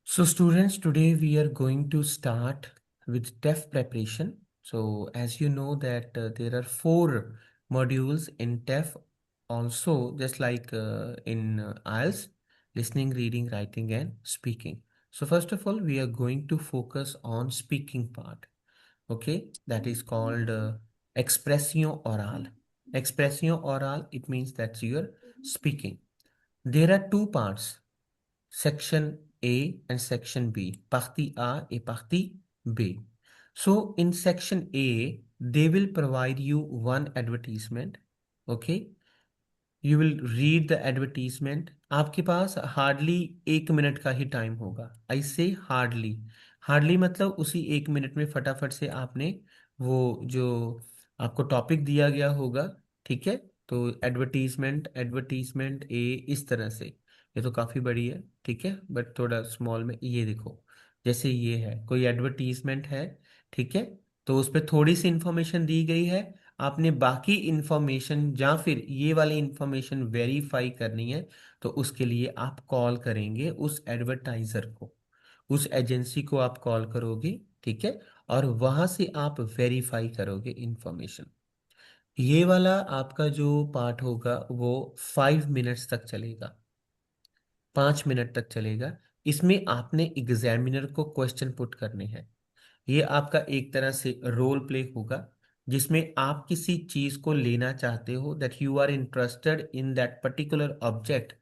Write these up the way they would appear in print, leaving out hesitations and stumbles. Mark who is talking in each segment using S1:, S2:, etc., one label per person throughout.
S1: So, students, today we are going to start with TEF preparation. So, as you know that there are four modules in TEF, also just like in IELTS, listening, reading, writing, and speaking. So, first of all, we are going to focus on speaking part. Okay, that is called expression oral. Expression oral, it means that you are speaking. There are two parts, section A and section B, partie A et partie B. So in section A, they will provide you one advertisement. Okay, you will read the advertisement. आपके पास hardly 1 minute का ही time होगा। आई से hardly, hardly मतलब उसी 1 minute में फटाफट से आपने वो जो आपको टॉपिक दिया गया होगा, ठीक है। तो एडवर्टीजमेंट, एडवर्टीजमेंट ए इस तरह से, ये तो काफ़ी बड़ी है, ठीक है, बट थोड़ा स्मॉल में ये देखो, जैसे ये है कोई एडवर्टीजमेंट है, ठीक है। तो उस पर थोड़ी सी इंफॉर्मेशन दी गई है, आपने बाकी इंफॉर्मेशन या फिर ये वाली इंफॉर्मेशन वेरीफाई करनी है, तो उसके लिए आप कॉल करेंगे उस एडवर्टाइजर को, उस एजेंसी को आप कॉल करोगे, ठीक है। और वहां से आप वेरीफाई करोगे इंफॉर्मेशन। ये वाला आपका जो पार्ट होगा वो 5 मिनट्स तक चलेगा, 5 मिनट तक चलेगा। इसमें आपने एग्जामिनर को क्वेश्चन पुट करने हैं। ये आपका एक तरह से रोल प्ले होगा, जिसमें आप किसी चीज को लेना चाहते हो, that you are interested in that particular object,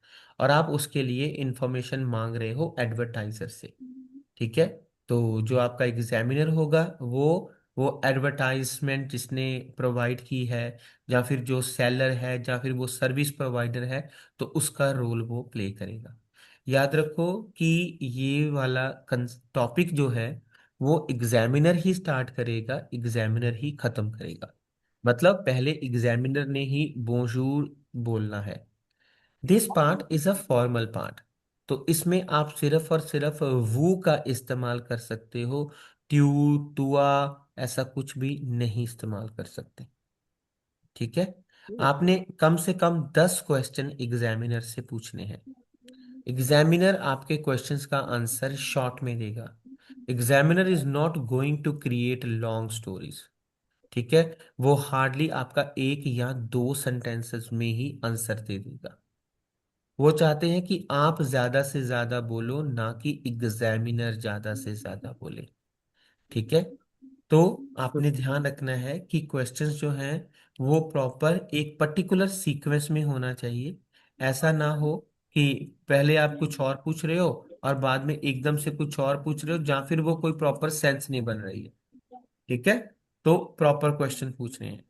S1: और आप उसके लिए इंफॉर्मेशन मांग रहे हो एडवर्टाइजर से, ठीक है। तो जो आपका एग्जामिनर होगा वो एडवर्टाइजमेंट जिसने प्रोवाइड की है, या फिर जो सेलर है, या फिर वो सर्विस प्रोवाइडर है, तो उसका रोल वो प्ले करेगा। याद रखो कि ये वाला टॉपिक जो है वो एग्जामिनर ही स्टार्ट करेगा, एग्जामिनर ही खत्म करेगा। मतलब पहले एग्जामिनर ने ही बोंजूर बोलना है। This part is a formal part. तो इसमें आप सिर्फ और सिर्फ वो का इस्तेमाल कर सकते हो, ट्यू, टुआ, ऐसा कुछ भी नहीं इस्तेमाल कर सकते, ठीक है। आपने कम से कम 10 क्वेश्चन एग्जामिनर से पूछने हैं। एग्जामिनर आपके क्वेश्चंस का आंसर शॉर्ट में देगा। Examiner is not going to create long stories, ठीक है। वो हार्डली आपका 1 या 2 सेंटेंसेस में ही आंसर दे देगा। वो चाहते हैं कि आप ज्यादा से ज्यादा बोलो, ना कि एग्जामिनर ज्यादा से ज्यादा बोले, ठीक है। तो आपने ध्यान रखना है कि क्वेश्चंस जो हैं वो प्रॉपर एक पर्टिकुलर सीक्वेंस में होना चाहिए। ऐसा ना हो कि पहले आप कुछ और पूछ रहे हो और बाद में एकदम से कुछ और पूछ रहे हो, या फिर वो कोई प्रॉपर सेंस नहीं बन रही है, ठीक है। तो प्रॉपर क्वेश्चन पूछने हैं।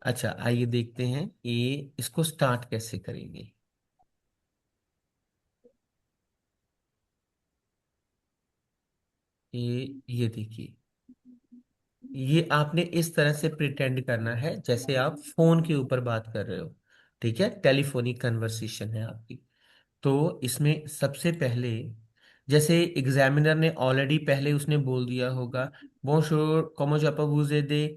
S1: अच्छा, आइए देखते हैं ये इसको स्टार्ट कैसे करेंगे। ये देखिए, ये आपने इस तरह से प्रिटेंड करना है जैसे आप फोन के ऊपर बात कर रहे हो, ठीक है, टेलीफोनिक कन्वर्सेशन है आपकी। तो इसमें सबसे पहले, जैसे एग्जामिनर ने ऑलरेडी पहले उसने बोल दिया होगा बोंjour comment vous aider,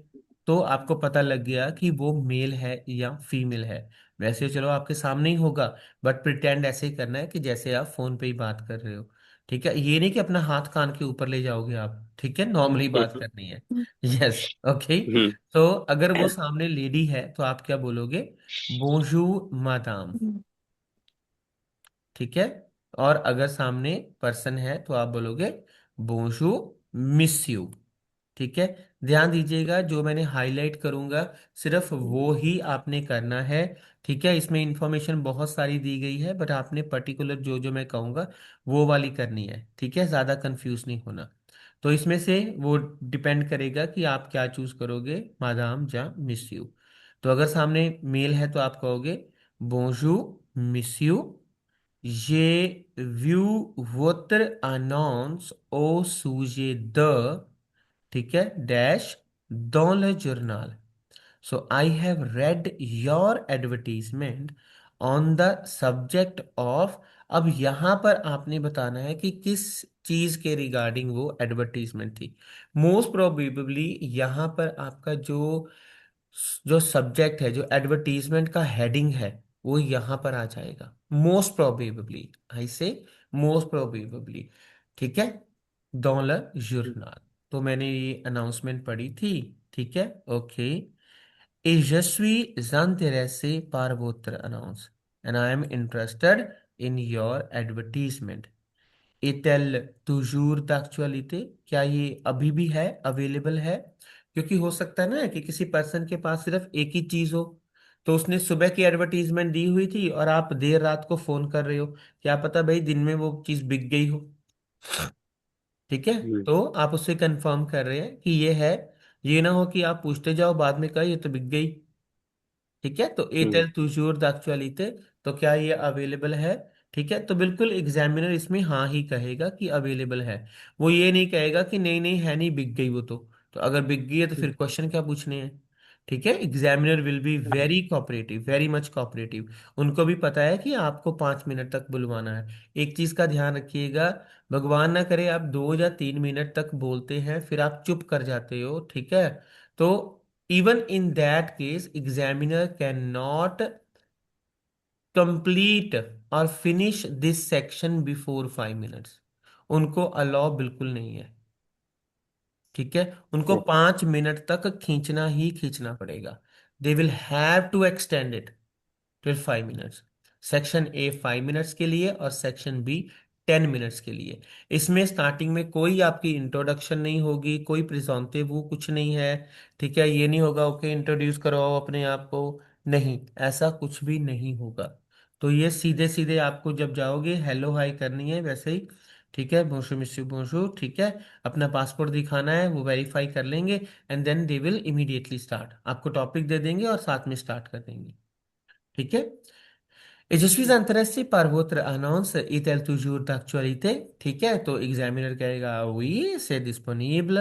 S1: तो आपको पता लग गया कि वो मेल है या फीमेल है। वैसे चलो आपके सामने ही होगा, बट प्रिटेंड ऐसे ही करना है कि जैसे आप फोन पे ही बात कर रहे हो, ठीक है। ये नहीं कि अपना हाथ कान के ऊपर ले जाओगे आप, ठीक है, नॉर्मली बात करनी है। Yes, okay.
S2: हम्म।
S1: तो अगर वो सामने लेडी है तो आप क्या बोलोगे? बोंजूर मादाम, ठीक है। और अगर सामने पर्सन है तो आप बोलोगे बोंजू मिस यू, ठीक है। ध्यान दीजिएगा, जो मैंने हाईलाइट करूंगा सिर्फ वो ही आपने करना है, ठीक है। इसमें इंफॉर्मेशन बहुत सारी दी गई है, बट आपने पर्टिकुलर जो जो मैं कहूंगा वो वाली करनी है, ठीक है, ज्यादा कंफ्यूज नहीं होना। तो इसमें से वो डिपेंड करेगा कि आप क्या चूज करोगे, मादाम या मिस यू। तो अगर सामने मेल है तो आप कहोगे बोंजू मिस यू, je vu votre annonce au sujet de, ठीक है, dash, dans le journal. So I have read your advertisement on the subject of। अब यहां पर आपने बताना है कि किस चीज के रिगार्डिंग वो एडवर्टीजमेंट थी। मोस्ट प्रोबेबली यहां पर आपका जो जो सब्जेक्ट है, जो एडवर्टीजमेंट का हेडिंग है, वो यहां पर आ जाएगा मोस्ट प्रोबेबली। आई से मोस्ट प्रोबेबली। ठीक है, dans le journal। तो मैंने ये अनाउंसमेंट पढ़ी थी। ठीक है, okay. Et je suis intéressé par votre annonce and I am interested in your advertisement। est-elle toujours d'actualité? क्या ये अभी भी है, अवेलेबल है? क्योंकि हो सकता है ना कि किसी पर्सन के पास सिर्फ एक ही चीज हो, तो उसने सुबह की एडवर्टीजमेंट दी हुई थी और आप देर रात को फोन कर रहे हो, क्या पता भाई दिन में वो चीज बिक गई हो। ठीक है,
S2: हम्म।
S1: तो आप उससे कंफर्म कर रहे हैं कि ये है। ये ना हो कि आप पूछते जाओ बाद में कहा ये तो बिक गई। ठीक है, तो
S2: हम्म।
S1: एयरटेल toujours d'actualité, तो क्या ये अवेलेबल है? ठीक है, तो बिल्कुल एग्जामिनर इसमें हाँ ही कहेगा कि अवेलेबल है। वो ये नहीं कहेगा कि नहीं नहीं है नहीं, बिक गई वो तो अगर बिक गई है तो फिर क्वेश्चन क्या पूछने हैं। ठीक है, examiner will be very cooperative, very much cooperative. उनको भी पता है कि आपको 5 मिनट तक बुलवाना है। एक चीज का ध्यान रखिएगा, भगवान ना करे आप 2 या 3 मिनट तक बोलते हैं फिर आप चुप कर जाते हो। ठीक है, तो even in that case examiner cannot complete or finish this section before 5 minutes। उनको अलाउ बिल्कुल नहीं है। ठीक है, उनको
S2: ओके।
S1: 5 मिनट तक खींचना ही खींचना पड़ेगा। They will have to extend it till 5 minutes. Section A 5 minutes के लिए और सेक्शन बी 10 मिनट्स के लिए। इसमें स्टार्टिंग में कोई आपकी इंट्रोडक्शन नहीं होगी, कोई प्रिजोंटिव वो कुछ नहीं है। ठीक है, ये नहीं होगा ओके इंट्रोड्यूस कराओ अपने आप को, नहीं, ऐसा कुछ भी नहीं होगा। तो ये सीधे सीधे आपको जब जाओगे हेलो हाय करनी है वैसे ही। ठीक है, बोशो मिस्यू बोशो, ठीक है, अपना पासपोर्ट दिखाना है, वो वेरीफाई कर लेंगे and then they will immediately start, आपको टॉपिक दे देंगे और साथ में स्टार्ट कर देंगे। ठीक है, et je suis intéressé par votre annonce, est-elle toujours d'actualité? ठीक है, तो एग्जामिनर कहेगा oui c'est disponible,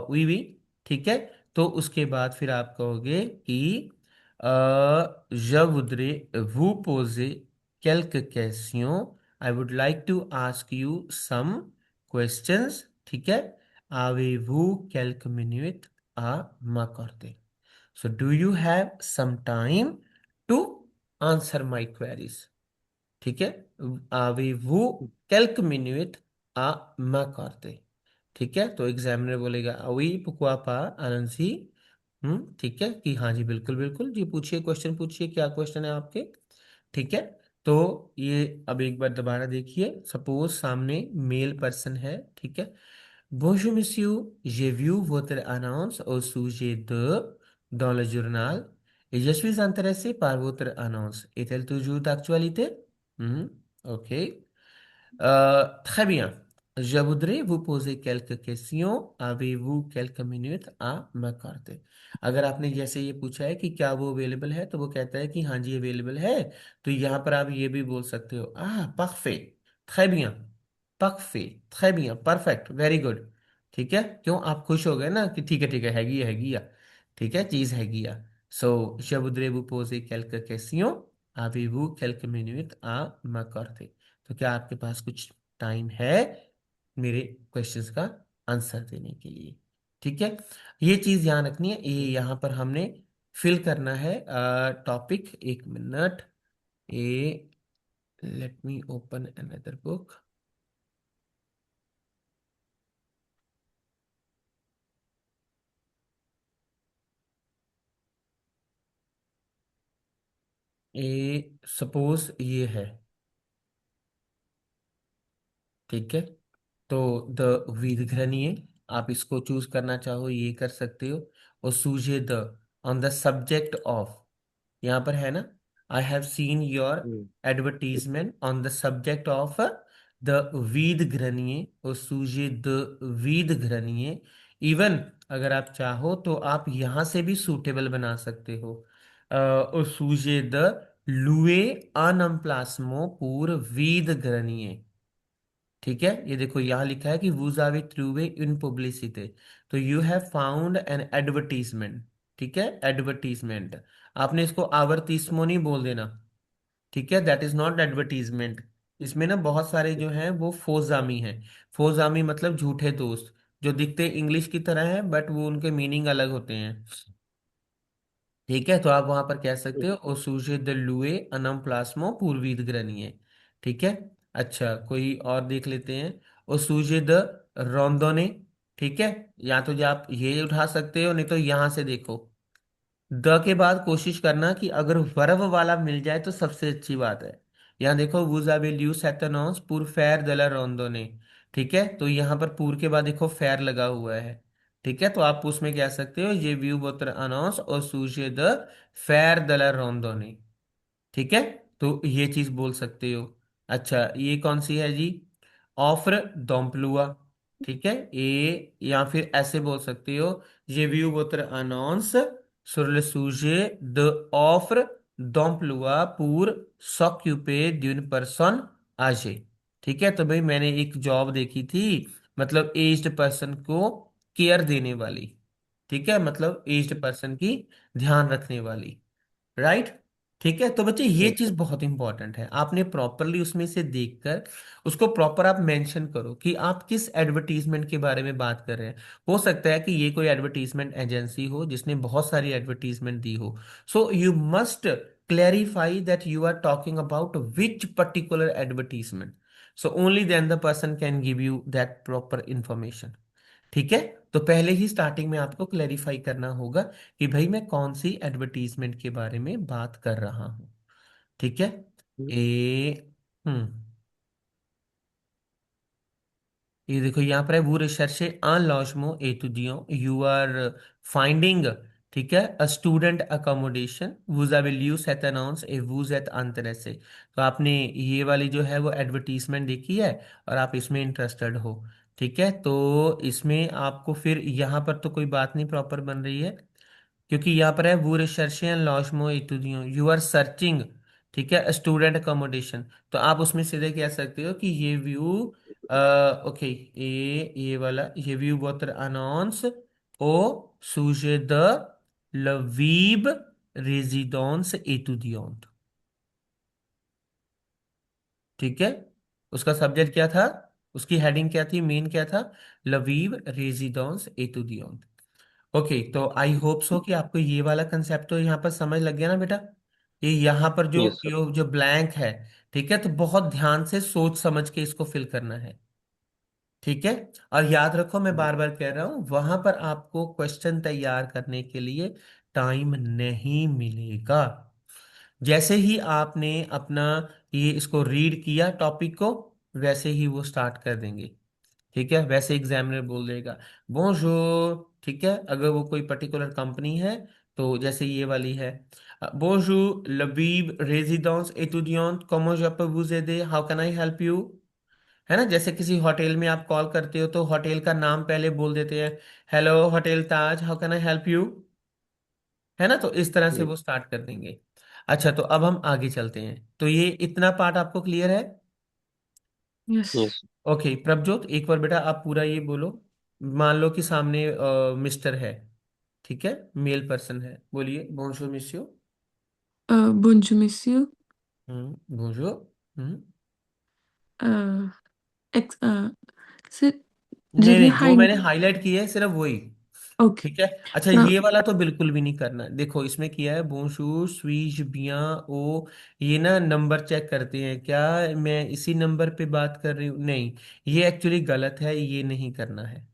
S1: oui oui। ठीक है, तो उसके बाद फिर आप कहोगे कि je voudrais vous poser quelques questions, I would like to ask you some questions। ठीक है, avez-vous quelques minutes à m'accorder? So do you have some time to answer my queries? ठीक है, avez-vous quelques minutes à m'accorder? ठीक है, तो examiner बोलेगा oui pourquoi pas allons-y। ठीक है कि हाँ जी बिल्कुल बिल्कुल जी, पूछिए क्वेश्चन पूछिए, क्या क्वेश्चन है आपके। ठीक है, तो ये अब एक बार दोबारा देखिए, सपोज सामने मेल पर्सन है। ठीक है, bonjour monsieur, j'ai vu votre annonce au sujet de dans le journal et je suis intéressé par votre annonce, est-elle toujours d'actualité? Ok. Très bien. Je voudrais vous poser quelques questions। Avez-vous quelques minutes à m'accorder? अगर आपने जैसे ये पूछा है कि क्या वो available है, तो वो कहता है कि हाँ जी अवेलेबल है। तो यहाँ पर आप ये भी बोल सकते हो parfait, très bien, parfait, très bien, perfect, very good। ठीक है, क्यों आप खुश हो गए ना कि ठीक है हैगी या, ठीक है चीज हैगी या। सो je voudrais vous poser quelques questions। Avez-vous quelques minutes à m'accorder? तो क्या आपके पास कुछ टाइम है मेरे क्वेश्चंस का आंसर देने के लिए। ठीक है, ये चीज ध्यान रखनी है, ये यहाँ पर हमने फिल करना है टॉपिक। एक minute, uh let me open another book. Uh suppose ये है, ठीक है, तो द विदघ्रणीय, आप इसको चूज करना चाहो ये कर सकते हो। और सूझे द ऑन द सब्जेक्ट ऑफ, यहाँ पर है ना, I have seen your
S2: hmm.
S1: Advertisement on the subject of the वीद घ्रणीय और सूझे द वीद घ्रणीय। इवन अगर आप चाहो तो आप यहाँ से भी सूटेबल बना सकते हो, और सूझे द लुए अनम्प्लास्मो पूर वीद घ्रणीय। ठीक है, ये देखो यहाँ लिखा है कि वूज आर ट्रूवे इन पब्लिसिटी, तो you have found an advertisement. ठीक है, एडवर्टीजमेंट, आपने इसको आवर्तीस्मो नहीं बोल देना। ठीक है, दैट इज नॉट एडवर्टीजमेंट। इसमें ना बहुत सारे जो हैं वो फोजामी हैं। फोजामी मतलब झूठे दोस्त, जो दिखते इंग्लिश की तरह हैं बट वो उनके मीनिंग अलग होते हैं। ठीक है, तो आप वहां पर कह सकते हो ओ सूजे द लुए अनम प्लास्मो पूर्वीद ग्रनीय। ठीक है, अच्छा कोई और देख लेते हैं। और सूजे द रोंदोने। ठीक है, या तो जो आप ये उठा सकते हो, नहीं तो यहां से देखो, द के बाद कोशिश करना कि अगर वर्ब वाला मिल जाए तो सबसे अच्छी बात है। यहाँ देखो, वुजा विल यू सेतनोस पुर फेर दला रोंदोने। ठीक है, तो यहाँ पर पूर के बाद देखो फेर लगा हुआ है। ठीक है, तो आप उसमें कह सकते हो ये व्यू बोत्र अनोस और सूजे द फेर दला रोंदोने। ठीक है, तो ये चीज बोल सकते हो। अच्छा, ये कौन सी है जी? ऑफ्र दोम्पलुआ। ठीक है, ये या फिर ऐसे बोल सकते हो, ये व्यू बोत्र अनाउंस sur le sujet de offre d'emploi pour s'occuper d'une personne âgée। ठीक है, तो भाई मैंने एक जॉब देखी थी, मतलब एज्ड पर्सन को केयर देने वाली। ठीक है, मतलब एज्ड पर्सन की ध्यान रखने वाली। राइट। ठीक है, तो बच्चे ये
S2: यस
S1: चीज बहुत इंपॉर्टेंट है, आपने प्रॉपरली उसमें से देखकर उसको प्रॉपर आप मेंशन करो कि आप किस एडवर्टीजमेंट के बारे में बात कर रहे हैं। हो सकता है कि ये कोई एडवर्टीजमेंट एजेंसी हो जिसने बहुत सारी एडवर्टीजमेंट दी हो। So you must clarify that you are talking about which particular advertisement. So only then the person can give you that proper information. ठीक है, तो पहले ही स्टार्टिंग में आपको क्लेरिफाई करना होगा कि भाई मैं कौन सी एडवर्टीजमेंट के बारे में बात कर रहा हूं। ठीक है। ए हम्म ये देखो, यहाँ पर है वो recherche un logement étudiant you are finding। ठीक है, a student accommodation vous avez lu cette annonce et vous êtes intéressé। तो आपने ये वाली जो है वो एडवर्टीजमेंट देखी है और आप इसमें इंटरेस्टेड हो। ठीक है, तो इसमें आपको फिर यहाँ पर तो कोई बात नहीं प्रॉपर बन रही है, क्योंकि यहाँ पर है वो रिसर्चे एंड लॉजमो इतुदियो यू आर सर्चिंग। ठीक है, स्टूडेंट अकोमोडेशन। तो आप उसमें सीधे कह सकते हो कि ये व्यू, ओके, ये वाला ये व्यू वोत्र अनाउंस ओ सुजे द लवीब रेजिडेंस एतुदियोंट। ठीक है, उसका सब्जेक्ट क्या था, उसकी हेडिंग क्या थी, मेन क्या था? लवीब रेजिडेंस एतुदियोंट। ओके, तो आई होप सो कि आपको ये वाला कंसेप्ट तो यहाँ पर समझ लग गया ना बेटा। ये यहाँ पर जो
S2: यस सर।
S1: जो ब्लैंक है, ठीक है, तो बहुत ध्यान से सोच समझ के इसको फिल करना है। ठीक है, और याद रखो मैं बार बार कह रहा हूं, वहां पर आपको क्वेश्चन तैयार करने के लिए टाइम नहीं मिलेगा। जैसे ही आपने अपना ये इसको रीड किया टॉपिक को, वैसे ही वो स्टार्ट कर देंगे। ठीक है, वैसे एग्जामिनर बोल देगा बोंjour। ठीक है, अगर वो कोई पर्टिकुलर कंपनी है, तो जैसे ये वाली है, बोंjour लबीब रेजिडेंस एतुदियांत comment je peux vous aider, how can I help you. है ना, जैसे किसी होटल में आप कॉल करते हो तो होटल का नाम पहले बोल देते हैं, hello hotel Taj, how can I help you. है ना, तो इस तरह से वो स्टार्ट कर देंगे। अच्छा, तो अब हम आगे चलते हैं, तो ये इतना पार्ट आपको क्लियर है?
S3: यस।
S2: यस
S1: ओके प्रभजोत, एक बार बेटा आप पूरा ये बोलो। मान लो कि सामने मिस्टर है, ठीक है, मेल पर्सन है, बोलिए बोंjour मिसियो।
S3: Bonjour, monsieur.
S1: बोंjour। हम्म
S3: Euh, ex- euh, c'est-
S1: नहीं
S3: j'ai
S1: नहीं, जो
S3: हाई।
S1: मैंने हाईलाइट किया है सिर्फ वही।
S3: ओके।
S1: ठीक है। अच्छा, ये वाला तो बिल्कुल भी नहीं करना, देखो इसमें किया है बोंjour स्वीज बिया ओ। ये ना नंबर चेक करते हैं क्या, मैं इसी नंबर पे बात कर रही हूँ, नहीं, ये एक्चुअली गलत है, ये नहीं करना है।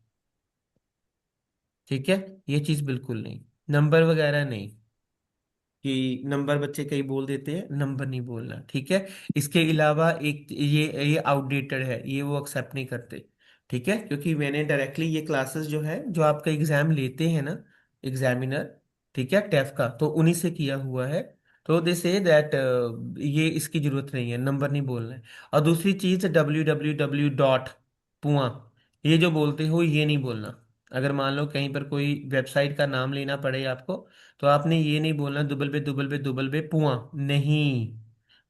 S1: ठीक है, ये चीज बिल्कुल नहीं, नंबर वगैरह नहीं, कि नंबर बच्चे कई बोल देते हैं, नंबर नहीं बोलना। ठीक है, इसके अलावा एक ये आउटडेटेड है, ये वो एक्सेप्ट नहीं करते। ठीक है, क्योंकि मैंने डायरेक्टली ये क्लासेस जो है, जो आपका एग्जाम लेते हैं ना एग्जामिनर, ठीक है, टेफ का, तो उन्हीं से किया हुआ है। तो दे से दैट ये इसकी जरूरत नहीं है, नंबर नहीं बोलना है। और दूसरी चीज www. पुआ, ये जो बोलते हो ये नहीं बोलना। अगर मान लो कहीं पर कोई वेबसाइट का नाम लेना पड़े आपको, तो आपने ये नहीं बोलना दुबल बे पुआ, नहीं,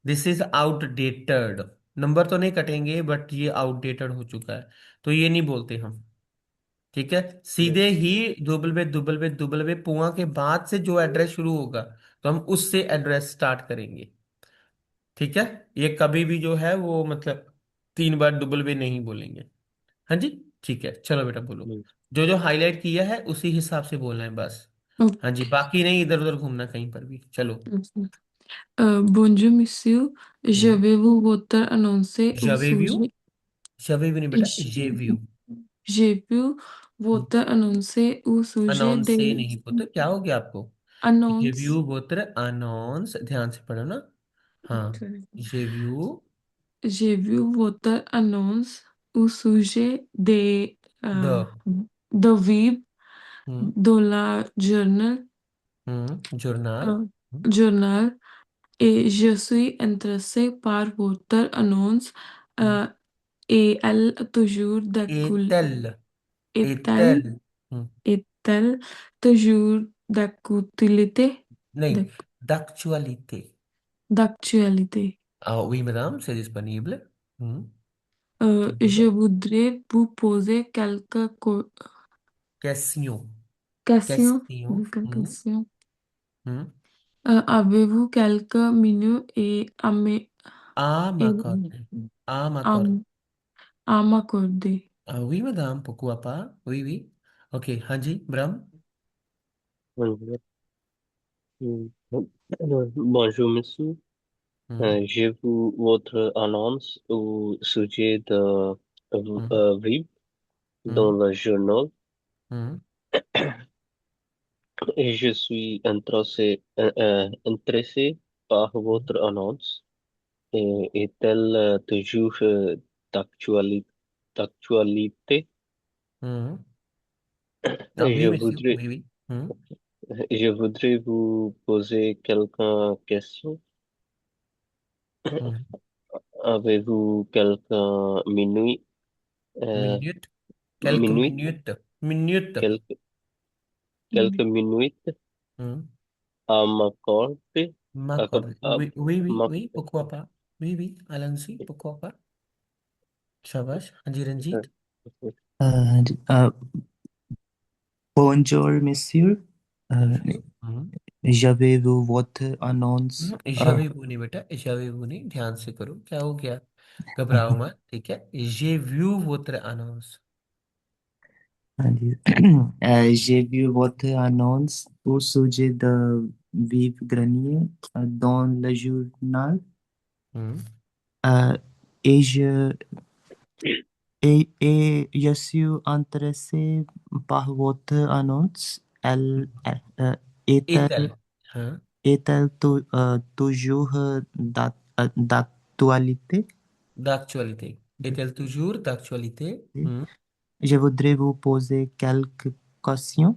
S1: दिस इज आउटडेटेड। नंबर तो नहीं कटेंगे बट ये आउटडेटेड हो चुका है, तो ये नहीं बोलते हम। ठीक है, सीधे
S2: यस
S1: ही दुबल बे पुआ के बाद से जो एड्रेस शुरू होगा, तो हम उससे एड्रेस स्टार्ट करेंगे। ठीक है, ये कभी भी जो है वो मतलब 3 बार डुबल बे नहीं बोलेंगे। हाँ जी, ठीक है, चलो बेटा बोलो।
S2: यस
S1: जो जो हाईलाइट किया है उसी हिसाब से बोलना है बस। हाँ जी, बाकी नहीं इधर उधर घूमना कहीं पर भी, चलो।
S3: Bonjour, monsieur. Je
S1: हम्म
S3: vais vous votre annoncer au
S1: j'avais vu
S3: sujet.
S1: j'avais vu नहीं बेटा,
S3: Ich,
S1: j'ai vu।
S3: j'ai vu votre annonce au sujet
S1: announce से
S3: des
S1: नहीं पुत्र, क्या हो गया आपको? j'ai
S3: annonces.
S1: vu votre annonce, ध्यान से पढ़ो ना। हाँ, j'ai vu
S3: J'ai vu votre annonce au sujet des
S1: the,
S3: de Vib
S1: hmm
S3: dans la
S1: journal,
S3: euh, journal et je suis intéressée par votre annonce euh, et elle toujours
S1: est-elle,
S3: est-elle
S1: est-elle, hmm,
S3: est-elle toujours d'actualité?
S1: नहीं,
S3: D'ac-
S1: d'actualité।
S3: D'actualité.
S1: Ah oui madame, c'est disponible।
S3: Je voudrais vous poser
S1: question,
S3: questions.
S1: question,
S3: Quelques questions.
S1: हम्म,
S3: Avez-vous quelques minutes
S1: à
S3: et
S1: m'accorder, à
S3: à,
S1: m'accorder।
S3: à m'accorder?
S1: Ah oui madame, pourquoi pas, oui oui, ok, हाँ जी ब्रह्म।
S2: Oui. Bonjour, monsieur.
S1: हम्म
S2: J'ai vu votre annonce au sujet de
S1: हम्म
S2: VIP dans
S1: हम्म
S2: le journal
S1: हम्म
S2: et je suis intéressé par votre annonce. Et est-elle toujours d'actualité?
S1: हम्म। Ah
S2: Et
S1: oui monsieur, oui oui,
S2: je voudrais vous poser quelques questions.
S1: हम्म।
S2: Avez-vous quelques euh,
S1: minute, quelques
S2: minutes,
S1: minutes, minutes,
S2: quelques, quelques
S3: Mm.
S2: minutes
S1: हम्म।
S2: à m'accorder,
S1: m'accorder,
S2: à
S1: oui oui oui
S2: m'ac-
S1: oui, pourquoi pas, oui oui allons-y, pourquoi pas, शाबाश, हाँ जी Ranjit.
S4: Bonjour, monsieur. Euh,
S1: bonjour।
S4: j'avais vu votre annonce.
S1: j'avais vu नहीं बेटा, j'avais vu नहीं, ध्यान से करो, क्या हो गया, घबराओ मत, ठीक है, j'ai vu votre annonce।
S4: J'ai vu votre annonce au sujet de Vive Grenier dans le journal
S1: हम्म
S4: euh, et je suis intéressé par votre annonce.
S1: est-elle,
S4: Est-elle
S1: हाँ,
S4: toujours d'actualité?
S1: d'actualité, est-elle toujours d'actualité,
S4: Je voudrais vous poser quelques questions.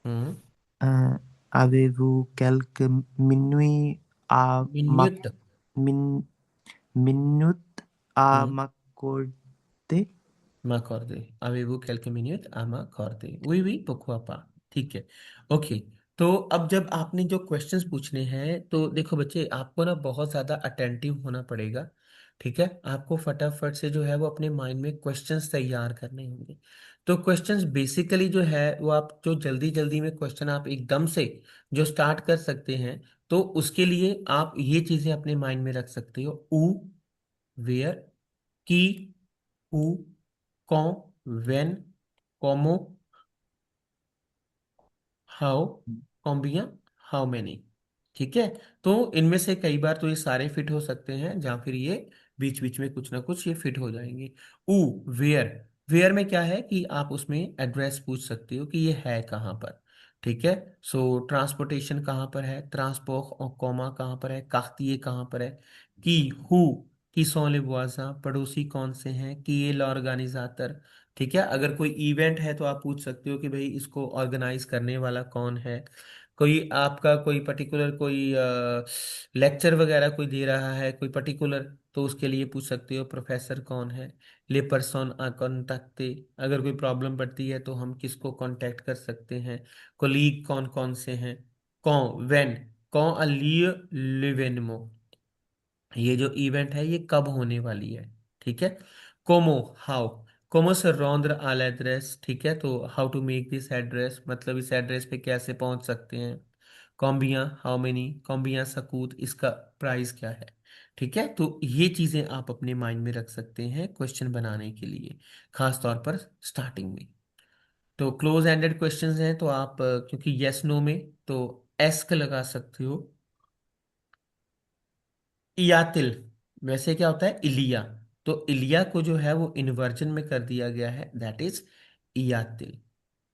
S1: हम्म।
S4: Euh, avez-vous quelques minutes à
S1: minute,
S4: min- minutes à m'accorder?
S1: m'accorder, avez-vous quelques minutes à m'accorder, oui oui pourquoi pas, ठीक है, okay. तो अब जब आपने जो questions पूछने हैं, तो देखो बच्चे, आपको ना बहुत ज़्यादा अटेंटिव होना पड़ेगा, ठीक है, आपको फटाफट से जो है वो अपने माइंड में क्वेश्चंस तैयार करने होंगे। तो क्वेश्चंस बेसिकली जो है वो, आप जो जल्दी जल्दी में क्वेश्चन आप एकदम से जो स्टार्ट कर सकते हैं, तो उसके लिए आप ये चीज़ें अपने माइंड में रख सकते हो, ऊ, वेयर, की, हु, कौन, व्हेन, कॉमो, हाउ, कॉम्बिया, हाउ मेनी, ठीक है। तो इनमें से कई बार तो ये सारे फिट हो सकते हैं, या फिर ये बीच बीच में कुछ ना कुछ ये फिट हो जाएंगे। ऊ, वेयर, वेयर में क्या है कि आप उसमें एड्रेस पूछ सकते हो कि ये है कहाँ पर, ठीक है। सो ट्रांसपोर्टेशन कहाँ पर है, ट्रांसपोर्ट और कॉमा कहाँ पर है, काख्तिये कहाँ पर है, की, हु, की सॉन लिबवाजा, पड़ोसी कौन से हैं, कि ये ऑर्गेनाइजातर, ठीक है। अगर कोई इवेंट है तो आप पूछ सकते हो कि भाई इसको ऑर्गेनाइज करने वाला कौन है। कोई आपका कोई पर्टिकुलर कोई लेक्चर वगैरह कोई दे रहा है कोई पर्टिकुलर, तो उसके लिए पूछ सकते हो प्रोफेसर कौन है। ले पर्सन आ कॉन्टैक्टे, अगर कोई प्रॉब्लम पड़ती है तो हम किसको कांटेक्ट कर सकते हैं। कोलीग कौन कौन से हैं। कौन, व्हेन, कौन अलियो लिवेनमो, ये जो इवेंट है ये कब होने वाली है, ठीक है। कोमो, हाउ, कोमो से रौंद्र आल एड्रेस, ठीक है, तो how to make this address, मतलब इस एड्रेस पे कैसे पहुंच सकते हैं। कॉम्बिया, हाउ मेनी, कॉम्बिया सकूत, इसका प्राइस क्या है, ठीक है। तो ये चीजें आप अपने माइंड में रख सकते हैं क्वेश्चन बनाने के लिए, खास तौर पर स्टार्टिंग में। तो क्लोज एंडेड क्वेश्चंस हैं, तो आप क्योंकि यस नो में, तो एस्क लगा सकते हो, इयातिल, वैसे क्या होता है, इलिया, तो इलिया को जो है वो इन्वर्जन में कर दिया गया है, दैट इज इयातिल।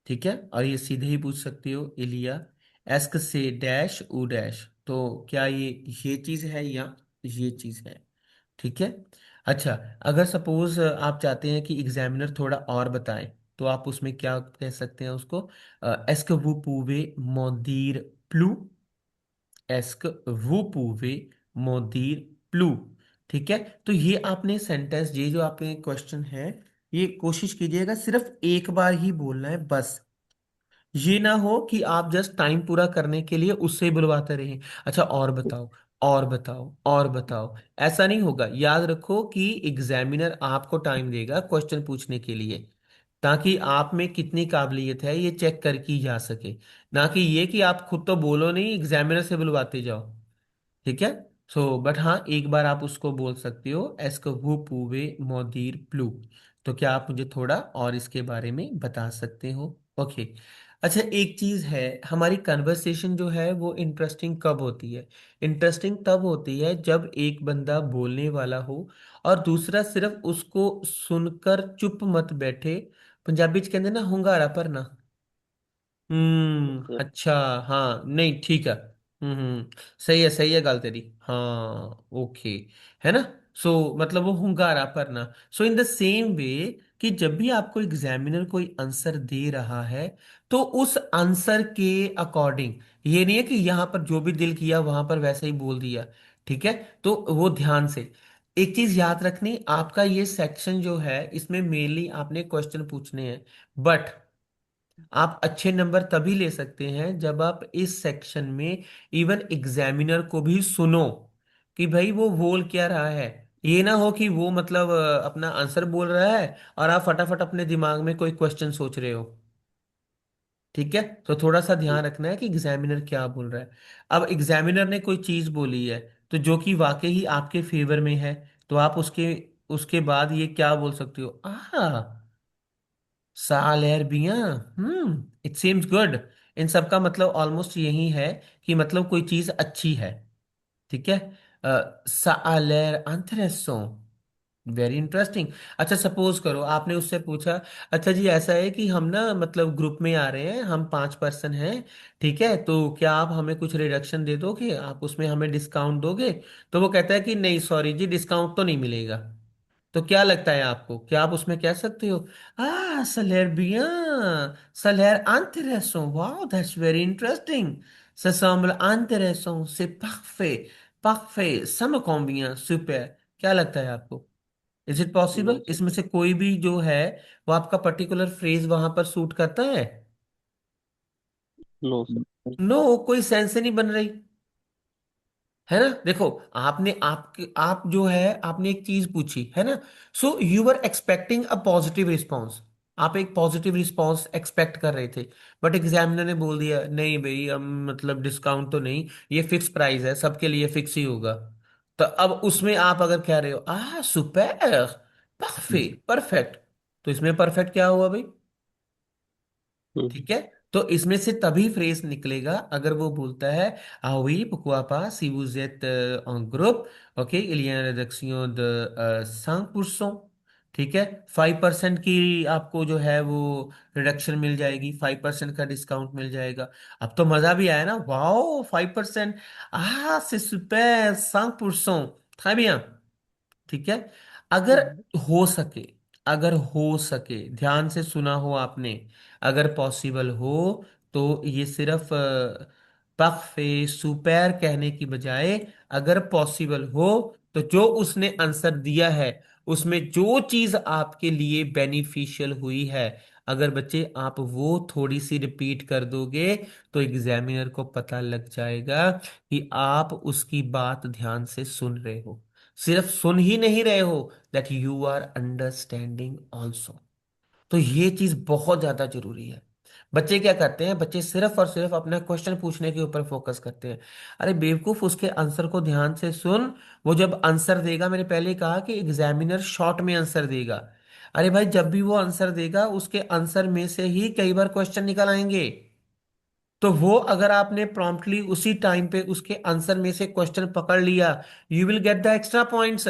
S1: ठीक है, और ये सीधे ही पूछ सकती हो, इलिया एस्क से डैश उ डैश, तो क्या ये चीज है या ये चीज है? ठीक है। अच्छा, अगर सपोज आप चाहते हैं कि एग्जामिनर थोड़ा और बताए, तो आप उसमें क्या कह सकते हैं उसको? एस्क वू पूवे मोदीर प्लू, एस्क वो पूवे मोदीर प्लू। ठीक है, तो ये आपने सेंटेंस, ये जो आपने क्वेश्चन है, ये कोशिश कीजिएगा सिर्फ एक बार ही बोलना है बस। ये ना हो कि आप जस्ट टाइम पूरा करने के लिए उससे ही बुलवाते रहें, अच्छा और बताओ, और बताओ, और बताओ। ऐसा नहीं होगा। याद रखो कि एग्जामिनर आपको टाइम देगा क्वेश्चन पूछने के लिए, ताकि आप में कितनी काबिलियत है ये चेक कर की जा सके, ना कि ये कि आप खुद तो बोलो नहीं, एग्जामिनर से बुलवाते जाओ। ठीक है। बट हाँ, एक बार आप उसको बोल सकते हो, एस्क वो पूवे मोदीर प्लू। तो क्या आप मुझे थोड़ा और इसके बारे में बता सकते हो? ओके। अच्छा, एक चीज है, हमारी कन्वर्सेशन जो है वो इंटरेस्टिंग कब होती है? इंटरेस्टिंग तब होती है जब एक बंदा बोलने वाला हो और दूसरा सिर्फ उसको सुनकर चुप मत बैठे। पंजाबी च कहते ना हुंगारा भरना। अच्छा। हाँ, नहीं ठीक है। सही है गल तेरी, हाँ ओके। है ना? मतलब वो हुंगारा भरना। इन द सेम वे, कि जब भी आपको एग्जामिनर कोई आंसर दे रहा है, तो उस आंसर के अकॉर्डिंग, ये नहीं है कि यहां पर जो भी दिल किया वहां पर वैसे ही बोल दिया। ठीक है, तो वो ध्यान से एक चीज याद रखनी, आपका ये सेक्शन जो है इसमें मेनली आपने क्वेश्चन पूछने हैं, बट आप अच्छे नंबर तभी ले सकते हैं जब आप इस सेक्शन में इवन एग्जामिनर को भी सुनो कि भाई वो बोल क्या रहा है। ये ना हो कि वो अपना आंसर बोल रहा है और आप फटाफट अपने दिमाग में कोई क्वेश्चन सोच रहे हो। ठीक है, तो थोड़ा सा ध्यान रखना है कि एग्जामिनर क्या बोल रहा है। अब एग्जामिनर ने कोई चीज बोली है, तो जो कि वाकई ही आपके फेवर में है, तो आप उसके उसके बाद ये क्या बोल सकते हो? साल बिया। It seems good. इन सब का मतलब ऑलमोस्ट यही है कि कोई चीज अच्छी है। ठीक है। सालेर अंतरेसो, वेरी इंटरेस्टिंग। अच्छा, सपोज करो आपने उससे पूछा, अच्छा जी ऐसा है कि हम ना ग्रुप में आ रहे हैं, हम 5 पर्सन हैं। ठीक है, तो क्या आप हमें कुछ रिडक्शन दे दोगे, आप उसमें हमें डिस्काउंट दोगे? तो वो कहता है कि नहीं सॉरी जी, डिस्काउंट तो नहीं मिलेगा। तो क्या लगता है आपको, क्या आप उसमें कह सकते हो, saler bien, saler intéressant, wow, that's very interesting, ça semble intéressant, c'est parfait, parfait, ça me convient, super? क्या लगता है आपको? Is it
S2: no
S1: possible
S2: sir.
S1: इसमें से कोई भी जो है वो आपका पर्टिकुलर फ्रेज वहां पर सूट करता है?
S2: No sir.
S1: नो, कोई सेंस ही नहीं बन रही। है ना? देखो, आप जो है आपने एक चीज पूछी है ना, so you were expecting a positive response, आप एक पॉजिटिव रिस्पॉन्स एक्सपेक्ट कर रहे थे, बट एग्जामिनर ने बोल दिया नहीं भाई, हम डिस्काउंट तो नहीं, ये फिक्स प्राइस है, सबके लिए फिक्स ही होगा। तो अब उसमें आप अगर कह रहे हो सुपर, परफेक्ट, परफेक्ट, तो इसमें परफेक्ट क्या हुआ भाई?
S2: हम्म,
S1: ठीक है, तो इसमें से तभी फ्रेज निकलेगा अगर वो बोलता है ah oui, pourquoi pas, si vous êtes en groupe, ok, il y a une réduction de 5%। ठीक है, 5% की आपको जो है वो रिडक्शन मिल जाएगी, 5% का डिस्काउंट मिल जाएगा। अब तो मजा भी आया ना, wow 5%, c'est super, 5%, très bien। ठीक है। अगर
S2: हम्म,
S1: हो सके, अगर हो सके, ध्यान से सुना हो आपने, अगर पॉसिबल हो, तो ये सिर्फ पख्फे सुपैर कहने की बजाय, अगर पॉसिबल हो, तो जो उसने आंसर दिया है उसमें जो चीज आपके लिए बेनिफिशियल हुई है, अगर बच्चे आप वो थोड़ी सी रिपीट कर दोगे, तो एग्जामिनर को पता लग जाएगा कि आप उसकी बात ध्यान से सुन रहे हो, सिर्फ सुन ही नहीं रहे हो, that you are understanding also. तो ये चीज बहुत ज्यादा जरूरी है। बच्चे क्या करते हैं, बच्चे सिर्फ और सिर्फ अपना क्वेश्चन पूछने के ऊपर फोकस करते हैं। अरे बेवकूफ, उसके आंसर को ध्यान से सुन। वो जब आंसर देगा, मैंने पहले कहा कि एग्जामिनर शॉर्ट में आंसर देगा। अरे भाई, जब भी वो आंसर देगा उसके आंसर में से ही कई बार क्वेश्चन निकल आएंगे, तो वो अगर आपने प्रॉम्प्टली उसी टाइम पे उसके आंसर में से क्वेश्चन पकड़ लिया, you will get the extra points.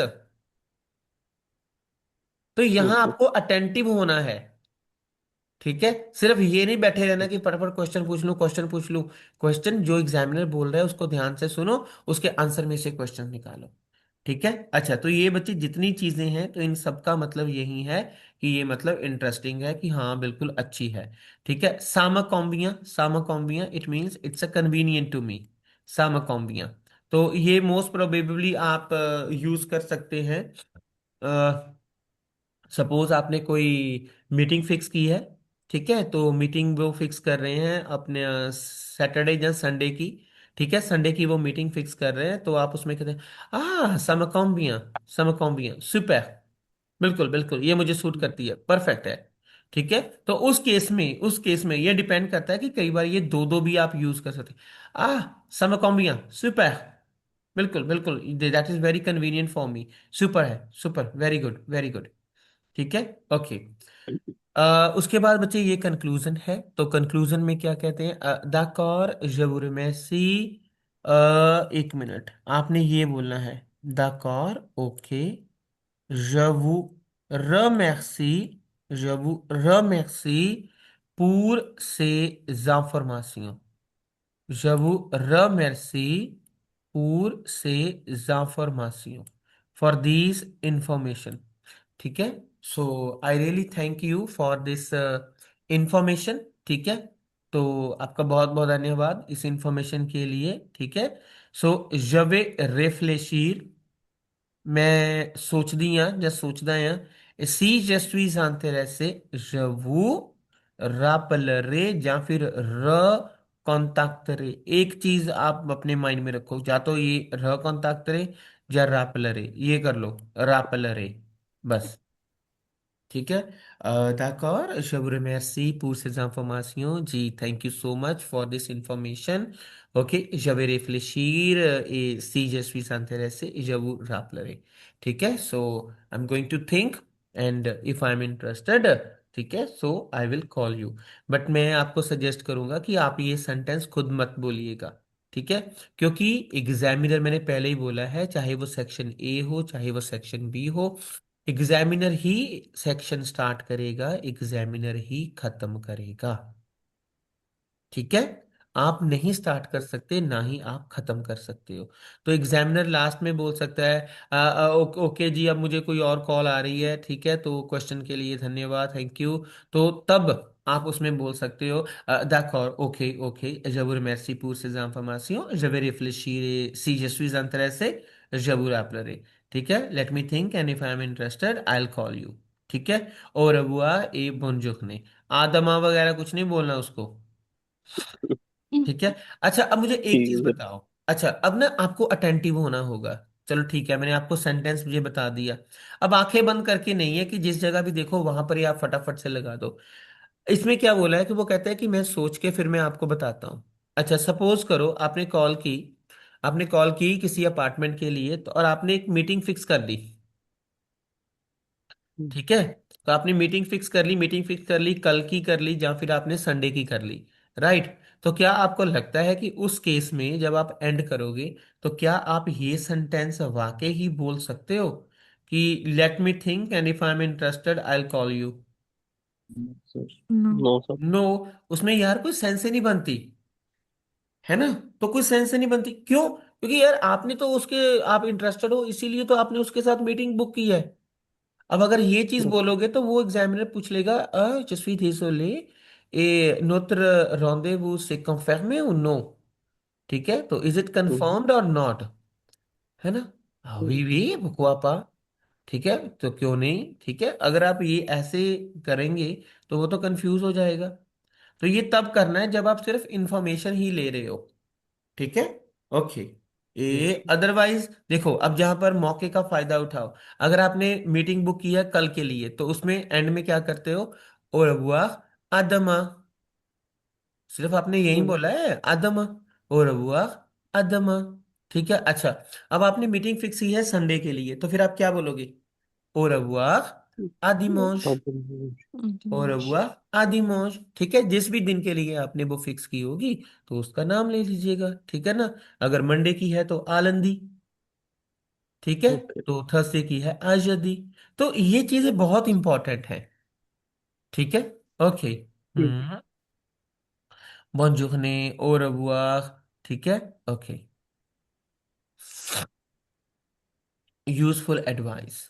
S1: तो यहां
S2: ओके।
S1: आपको अटेंटिव होना है। ठीक है, सिर्फ ये नहीं बैठे रहना कि फटाफट क्वेश्चन पूछ लूं, क्वेश्चन पूछ लूं। क्वेश्चन जो एग्जामिनर बोल रहा है उसको ध्यान से सुनो, उसके आंसर में से क्वेश्चन निकालो। ठीक है। अच्छा, तो ये बच्चे जितनी चीजें हैं तो इन सब का मतलब यही है कि ये मतलब इंटरेस्टिंग है, कि हाँ बिल्कुल अच्छी है। ठीक है। सामाकॉम्बियां, सामाकॉम्बियां it means it's a convenient to me. सामाकॉम्बियां, तो ये मोस्ट प्रोबेबली आप यूज कर सकते हैं। सपोज आपने कोई मीटिंग फिक्स की है। ठीक है, तो मीटिंग वो फिक्स कर रहे हैं अपने सैटरडे या संडे की। ठीक है, संडे की वो मीटिंग फिक्स कर रहे हैं, तो आप उसमें कहते हैं समकॉम्बियां, समकॉम्बियां सुपर। बिल्कुल बिल्कुल, ये मुझे सूट करती है, परफेक्ट है। ठीक है, तो उस केस में ये डिपेंड करता है कि कई बार ये दो दो भी आप यूज कर सकते हैं। समकॉम्बियां सुपर। बिल्कुल बिल्कुल, that is very convenient for me. Super है, super, very good very good. ठीक है। ओके। उसके बाद बच्चे ये कंक्लूजन है, तो कंक्लूजन में क्या कहते हैं, दाकौर जबूर मैसी। एक मिनट, आपने ये बोलना है दाकौर, okay, जवू रमैक्सी, जवू रमैक्सी pour ces informations. Je vous remercie pour ces informations. For these information. ठीक है। So I really thank you for this information. ठीक है, तो आपका बहुत बहुत धन्यवाद इस इंफॉर्मेशन के लिए। ठीक है। सो जवे रेफ्लेशीर, मैं सोचदी हाँ या सोचदा हाँ, सी जस्वी जानते रैसे जवू रापलरे या फिर र कॉन्ताक्टरे। एक चीज आप अपने माइंड में रखो, या तो ये र कॉन्ताक्टरे या रापलरे, ये कर लो, रापलरे, बस। ठीक है। D'accord, je vous remercie pour ces informations. Ji, thank you so much for this information. Ok, je vais réfléchir et si je suis intéressé, je vous rappellerai. ठीक है, so I'm going to think and if I'm interested, ठीक है, so I will call you. But मैं आपको suggest करूंगा कि आप ये सेंटेंस खुद मत बोलिएगा। ठीक है, क्योंकि एग्जामिनर, मैंने पहले ही बोला है, चाहे वो सेक्शन ए हो चाहे वो सेक्शन बी हो, एग्जामिनर ही सेक्शन स्टार्ट करेगा, एग्जामिनर ही खत्म करेगा। ठीक है, आप नहीं स्टार्ट कर सकते, ना ही आप खत्म कर सकते हो। तो एग्जामिनर लास्ट में बोल सकता है ओके जी, अब मुझे कोई और कॉल आ रही है, ठीक है, तो क्वेश्चन के लिए धन्यवाद, थैंक यू। तो तब आप उसमें बोल सकते हो d'accord, okay okay, je vous remercie pour ces informations, je vais réfléchir et si je suis intéressé, je vous rappellerai। ठीक है, late me think and if I am interested I will call you. ठीक है, और हुआ ए बुनजुक ने आदमा वगैरह कुछ नहीं बोलना उसको। ठीक है। अच्छा, अब मुझे एक चीज
S2: ठीक है।
S1: बताओ। अच्छा, अब ना आपको अटेंटिव होना होगा। चलो ठीक है, मैंने आपको सेंटेंस मुझे बता दिया। अब आंखें बंद करके नहीं है कि जिस जगह भी देखो वहां पर ही आप फटाफट से लगा दो। इसमें क्या बोला है कि वो कहता है कि मैं सोच के फिर मैं आपको बताता हूँ। अच्छा, सपोज करो आपने कॉल की किसी अपार्टमेंट के लिए, तो और आपने एक मीटिंग फिक्स कर दी। ठीक है, तो आपने मीटिंग फिक्स कर ली, कल की कर ली या फिर आपने संडे की कर ली। राइट, तो क्या आपको लगता है कि उस केस में जब आप एंड करोगे, तो क्या आप ये सेंटेंस वाकई ही बोल सकते हो कि let me think and if I am interested I will call you?
S2: Sir.
S3: No.
S2: No sir.
S1: No, उसमें यार कोई सेंस ही नहीं बनती, है ना। तो कोई सेंस ही नहीं बनती, क्यों? क्योंकि यार आपने तो उसके, आप इंटरेस्टेड हो इसीलिए तो आपने उसके साथ मीटिंग बुक की है। अब अगर ये चीज बोलोगे तो वो एग्जामिनर पूछ लेगा, je suis désolé et notre rendez-vous c'est confirmé ou non? ठीक है, तो is it confirmed or not, है ना। वी वी बकवापा। ठीक है, तो क्यों नहीं। ठीक है, अगर आप ये ऐसे करेंगे तो वो तो कंफ्यूज हो जाएगा। तो ये तब करना है जब आप सिर्फ इंफॉर्मेशन ही ले रहे हो। ठीक है। ओके। ए अदरवाइज देखो, अब जहां पर मौके का फायदा उठाओ, अगर आपने मीटिंग बुक की है कल के लिए, तो उसमें एंड में क्या करते हो, और हुआ आदमा, सिर्फ आपने यही बोला है आदमा, और हुआ आदमा। ठीक है। अच्छा, अब आपने मीटिंग फिक्स की है संडे के लिए, तो फिर आप क्या बोलोगे, और हुआ आदिमोश, और हुआ आदिमोश। ठीक है, जिस भी दिन के लिए आपने वो फिक्स की होगी तो उसका नाम ले लीजिएगा। ठीक है ना। अगर मंडे की है तो आलंदी। ठीक है,
S2: ओके।
S1: तो थर्सडे की है आजादी। तो ये चीजें बहुत इंपॉर्टेंट है। ठीक है। ओके।
S2: हम्म,
S1: हम्म। bonjourne au revoir। ठीक है। ओके। यूजफुल एडवाइस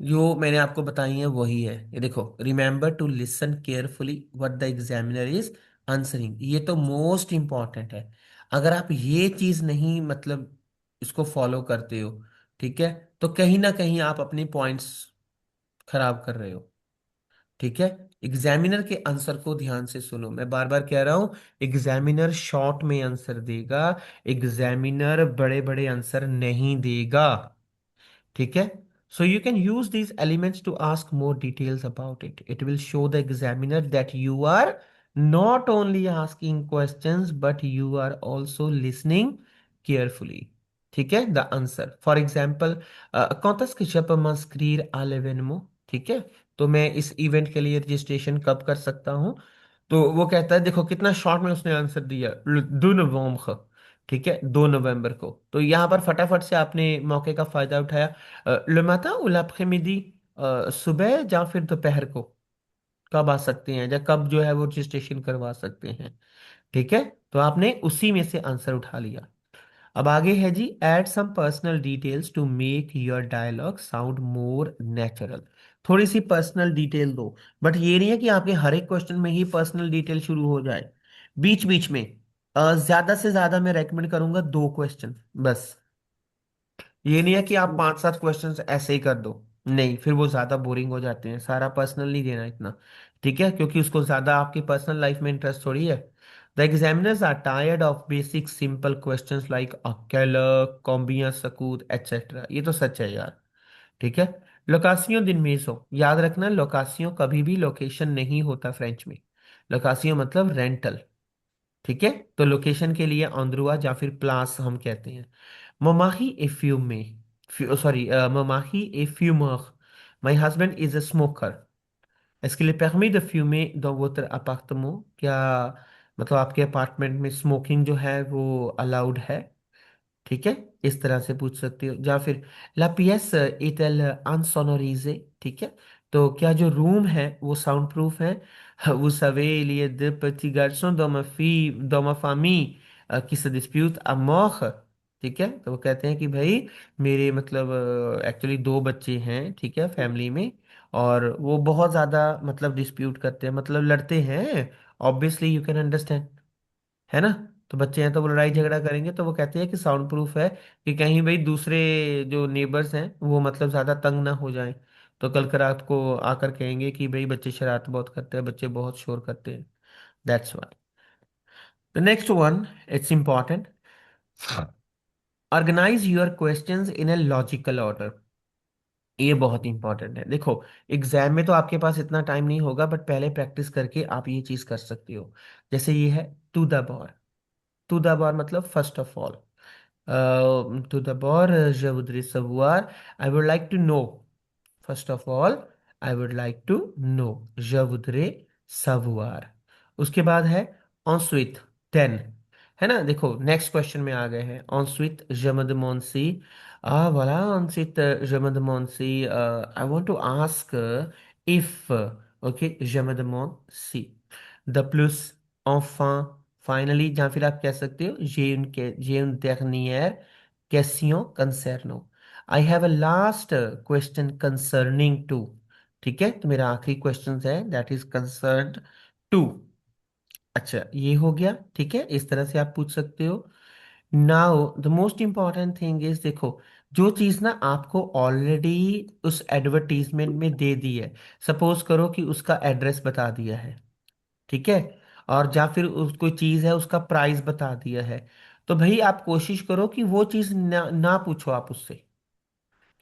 S1: जो मैंने आपको बताई है वही है। ये देखो, remember to listen carefully what the examiner is answering. ये तो मोस्ट इंपॉर्टेंट है। अगर आप ये चीज नहीं मतलब इसको फॉलो करते हो, ठीक है, तो कहीं ना कहीं आप अपनी पॉइंट्स खराब कर रहे हो। ठीक है। एग्जामिनर के आंसर को ध्यान से सुनो, मैं बार बार कह रहा हूं, एग्जामिनर शॉर्ट में आंसर देगा, एग्जामिनर बड़े बड़े आंसर नहीं देगा। ठीक है। So you can use these elements to ask more details about it. It will show the examiner that you are not only asking questions but you are also listening carefully. ठीक है। The answer for example, quantas que já para inscrever al evenement। ठीक है। तो मैं इस event के लिए registration कब कर सकता हूँ? तो वो कहता है, देखो कितना शॉर्ट में उसने आंसर दिया, 2 नवंबर। ठीक है, 2 नवंबर को। तो यहाँ पर फटाफट से आपने मौके का फायदा उठाया। le matin ou l'après-midi, सुबह या फिर दोपहर को कब आ सकते हैं, या कब जो है वो रजिस्ट्रेशन करवा सकते हैं। ठीक है। तो आपने उसी में से आंसर उठा लिया। अब आगे है जी, add some personal details to make your dialogue sound more natural. थोड़ी सी पर्सनल डिटेल दो, बट ये नहीं है कि आपके हर एक क्वेश्चन में ही पर्सनल डिटेल शुरू हो जाए। बीच बीच में ज्यादा से ज्यादा मैं रेकमेंड करूंगा 2 क्वेश्चन बस। ये नहीं है कि आप 5-7 क्वेश्चंस ऐसे ही कर दो। नहीं, फिर वो ज्यादा बोरिंग हो जाते हैं, सारा पर्सनल नहीं देना इतना। ठीक है, क्योंकि उसको ज्यादा आपकी पर्सनल लाइफ में इंटरेस्ट थोड़ी है। The examiners are tired of basic simple questions like अकेला, कॉम्बिया सकूत एटसेट्रा। ये तो सच है यार। ठीक है। लोकासियों दिन में सो याद रखना, लोकासियों कभी भी लोकेशन नहीं होता फ्रेंच में। लोकासियों मतलब रेंटल। ठीक है। तो लोकेशन के लिए अंद्रुआ या फिर प्लास हम कहते हैं। Mamahi est fumé. Sorry, Mamahi est fumeur. My husband is a smoker. Est-ce qu'il est permis de fumer dans votre appartement? क्या मतलब आपके अपार्टमेंट में स्मोकिंग जो है वो अलाउड है? ठीक है। इस तरह से पूछ सकते हो। या फिर ला pièce est-elle insonorisée? ठीक है। तो क्या जो रूम है वो साउंड प्रूफ है? Vous savez, il y a 2 petits garçons dans ma famille qui se disputent à mort। ठीक है। तो वो कहते हैं कि भाई मेरे मतलब एक्चुअली 2 बच्चे हैं, ठीक है, फैमिली में, और वो बहुत ज्यादा मतलब डिस्प्यूट करते हैं, मतलब लड़ते हैं। ऑब्वियसली यू कैन अंडरस्टैंड, है ना। तो बच्चे हैं तो वो लड़ाई झगड़ा करेंगे, तो वो कहते हैं कि साउंड प्रूफ है, कि कहीं भाई दूसरे जो नेबर्स हैं वो मतलब ज्यादा तंग ना हो जाएं, तो कल कर रात को आकर कहेंगे कि भाई बच्चे शरारत बहुत करते हैं, बच्चे बहुत शोर करते हैं। That's why the next one, it's important, organise your questions in a logical order. ये बहुत इंपॉर्टेंट है। देखो, एग्जाम में तो आपके पास इतना टाइम नहीं होगा, बट पहले प्रैक्टिस करके आप ये चीज कर सकते हो। जैसे ये है, टू द बॉर। टू द बॉर मतलब first of all, to the bar, je voudrais savoir, I would like to know, first of all, I would like to know, je voudrais savoir। उसके बाद है ensuite, then, है ना। देखो next question में आ गए हैं, ensuite je me demande si, ah voilà, ensuite je me demande si, I want to ask if, ok, je me demande si, the plus, enfin, finally, जहाँ फिर आप कह सकते हो j'ai une dernière question concernant, I have a last question concerning to. ठीक है। तो मेरा आखिरी क्वेश्चन है दैट इज कंसर्न टू। अच्छा, ये हो गया। ठीक है, इस तरह से आप पूछ सकते हो। Now the most important thing is, देखो, जो चीज ना आपको ऑलरेडी उस एडवर्टीजमेंट में दे दी है, सपोज करो कि उसका एड्रेस बता दिया है, ठीक है, और या फिर कोई चीज है उसका प्राइस बता दिया है, तो भाई आप कोशिश करो कि वो चीज ना पूछो आप उससे,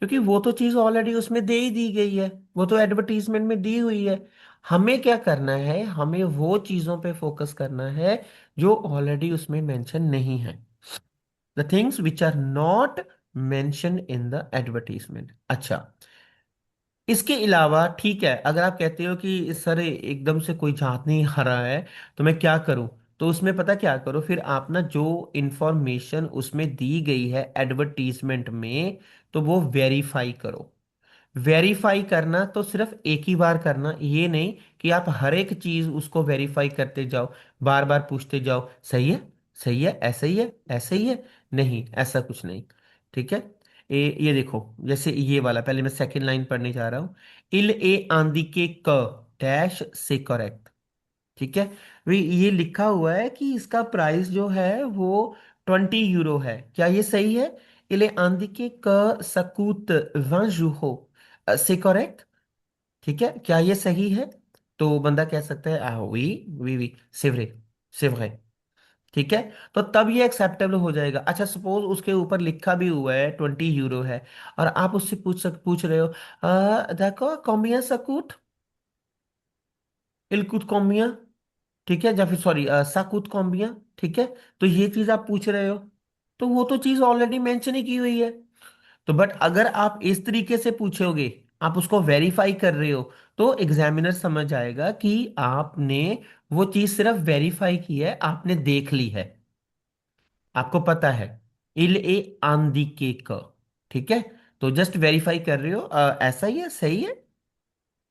S1: क्योंकि वो तो चीज ऑलरेडी उसमें दे ही दी गई है, वो तो एडवर्टीजमेंट में दी हुई है। हमें क्या करना है, हमें वो चीजों पे फोकस करना है जो ऑलरेडी उसमें मेंशन नहीं है, the things which are not mention in the advertisement. अच्छा, इसके अलावा ठीक है, अगर आप कहते हो कि सर एकदम से कोई याद नहीं आ रहा है तो मैं क्या करूं, तो उसमें पता क्या करो, फिर आप ना जो इंफॉर्मेशन उसमें दी गई है एडवर्टीजमेंट में, तो वो वेरीफाई करो। वेरीफाई करना तो सिर्फ एक ही बार करना, ये नहीं कि आप हर एक चीज उसको वेरीफाई करते जाओ, बार बार पूछते जाओ सही है, सही है, ऐसा ही है, ऐसा ही है। नहीं, ऐसा कुछ नहीं। ठीक है। ये देखो, जैसे ये वाला, पहले मैं सेकंड लाइन पढ़ने जा रहा हूँ। इल ए आंधी के क डैश से करेक्ट। ठीक है। वे ये लिखा हुआ है कि इसका प्राइस जो है वो 20 यूरो है, क्या ये सही है? इले आंदी के क सकूत 20 यूरो से करेक्ट। ठीक है, क्या ये सही है? तो बंदा कह सकता है वी सेवरे, सेवरे। ठीक है। तो तब ये एक्सेप्टेबल हो जाएगा। अच्छा, सपोज उसके ऊपर लिखा भी हुआ है 20 यूरो है, और आप उससे पूछ रहे हो देखो कॉम्बिया सकूत, इलकुत कॉम्बिया। ठीक है, या फिर सॉरी साकुत कॉम्बिया। ठीक है। तो ये चीज आप पूछ रहे हो, तो वो तो चीज ऑलरेडी मेंशन ही की हुई है। तो बट अगर आप इस तरीके से पूछोगे, आप उसको वेरीफाई कर रहे हो, तो एग्जामिनर समझ जाएगा कि आपने वो चीज सिर्फ वेरीफाई की है, आपने देख ली है, आपको पता है। इल ए आंधी के क। ठीक है। तो जस्ट वेरीफाई कर रहे हो ऐसा ही है, सही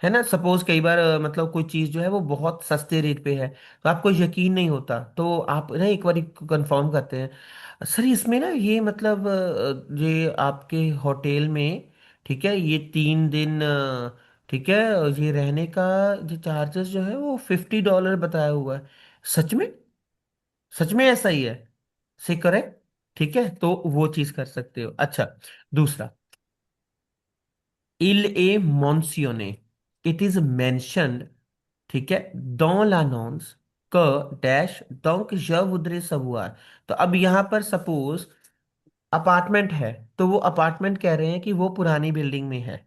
S1: है ना। सपोज कई बार मतलब कोई चीज जो है वो बहुत सस्ते रेट पे है, तो आपको यकीन नहीं होता, तो आप ना एक बार कंफर्म करते हैं, सर इसमें ना ये मतलब ये आपके होटल में, ठीक है, ये 3 दिन ठीक है, ये रहने का जो चार्जेस जो है वो $50 बताया हुआ है। सच में? सच में ऐसा ही है? से करेक्ट। ठीक है, तो वो चीज कर सकते हो। अच्छा, दूसरा, il est mentionné, it is mentioned, ठीक है, dans l'annonce que dash donc je voudrais savoir। तो अब यहां पर सपोज अपार्टमेंट है, तो वो अपार्टमेंट कह रहे हैं कि वो पुरानी बिल्डिंग में है,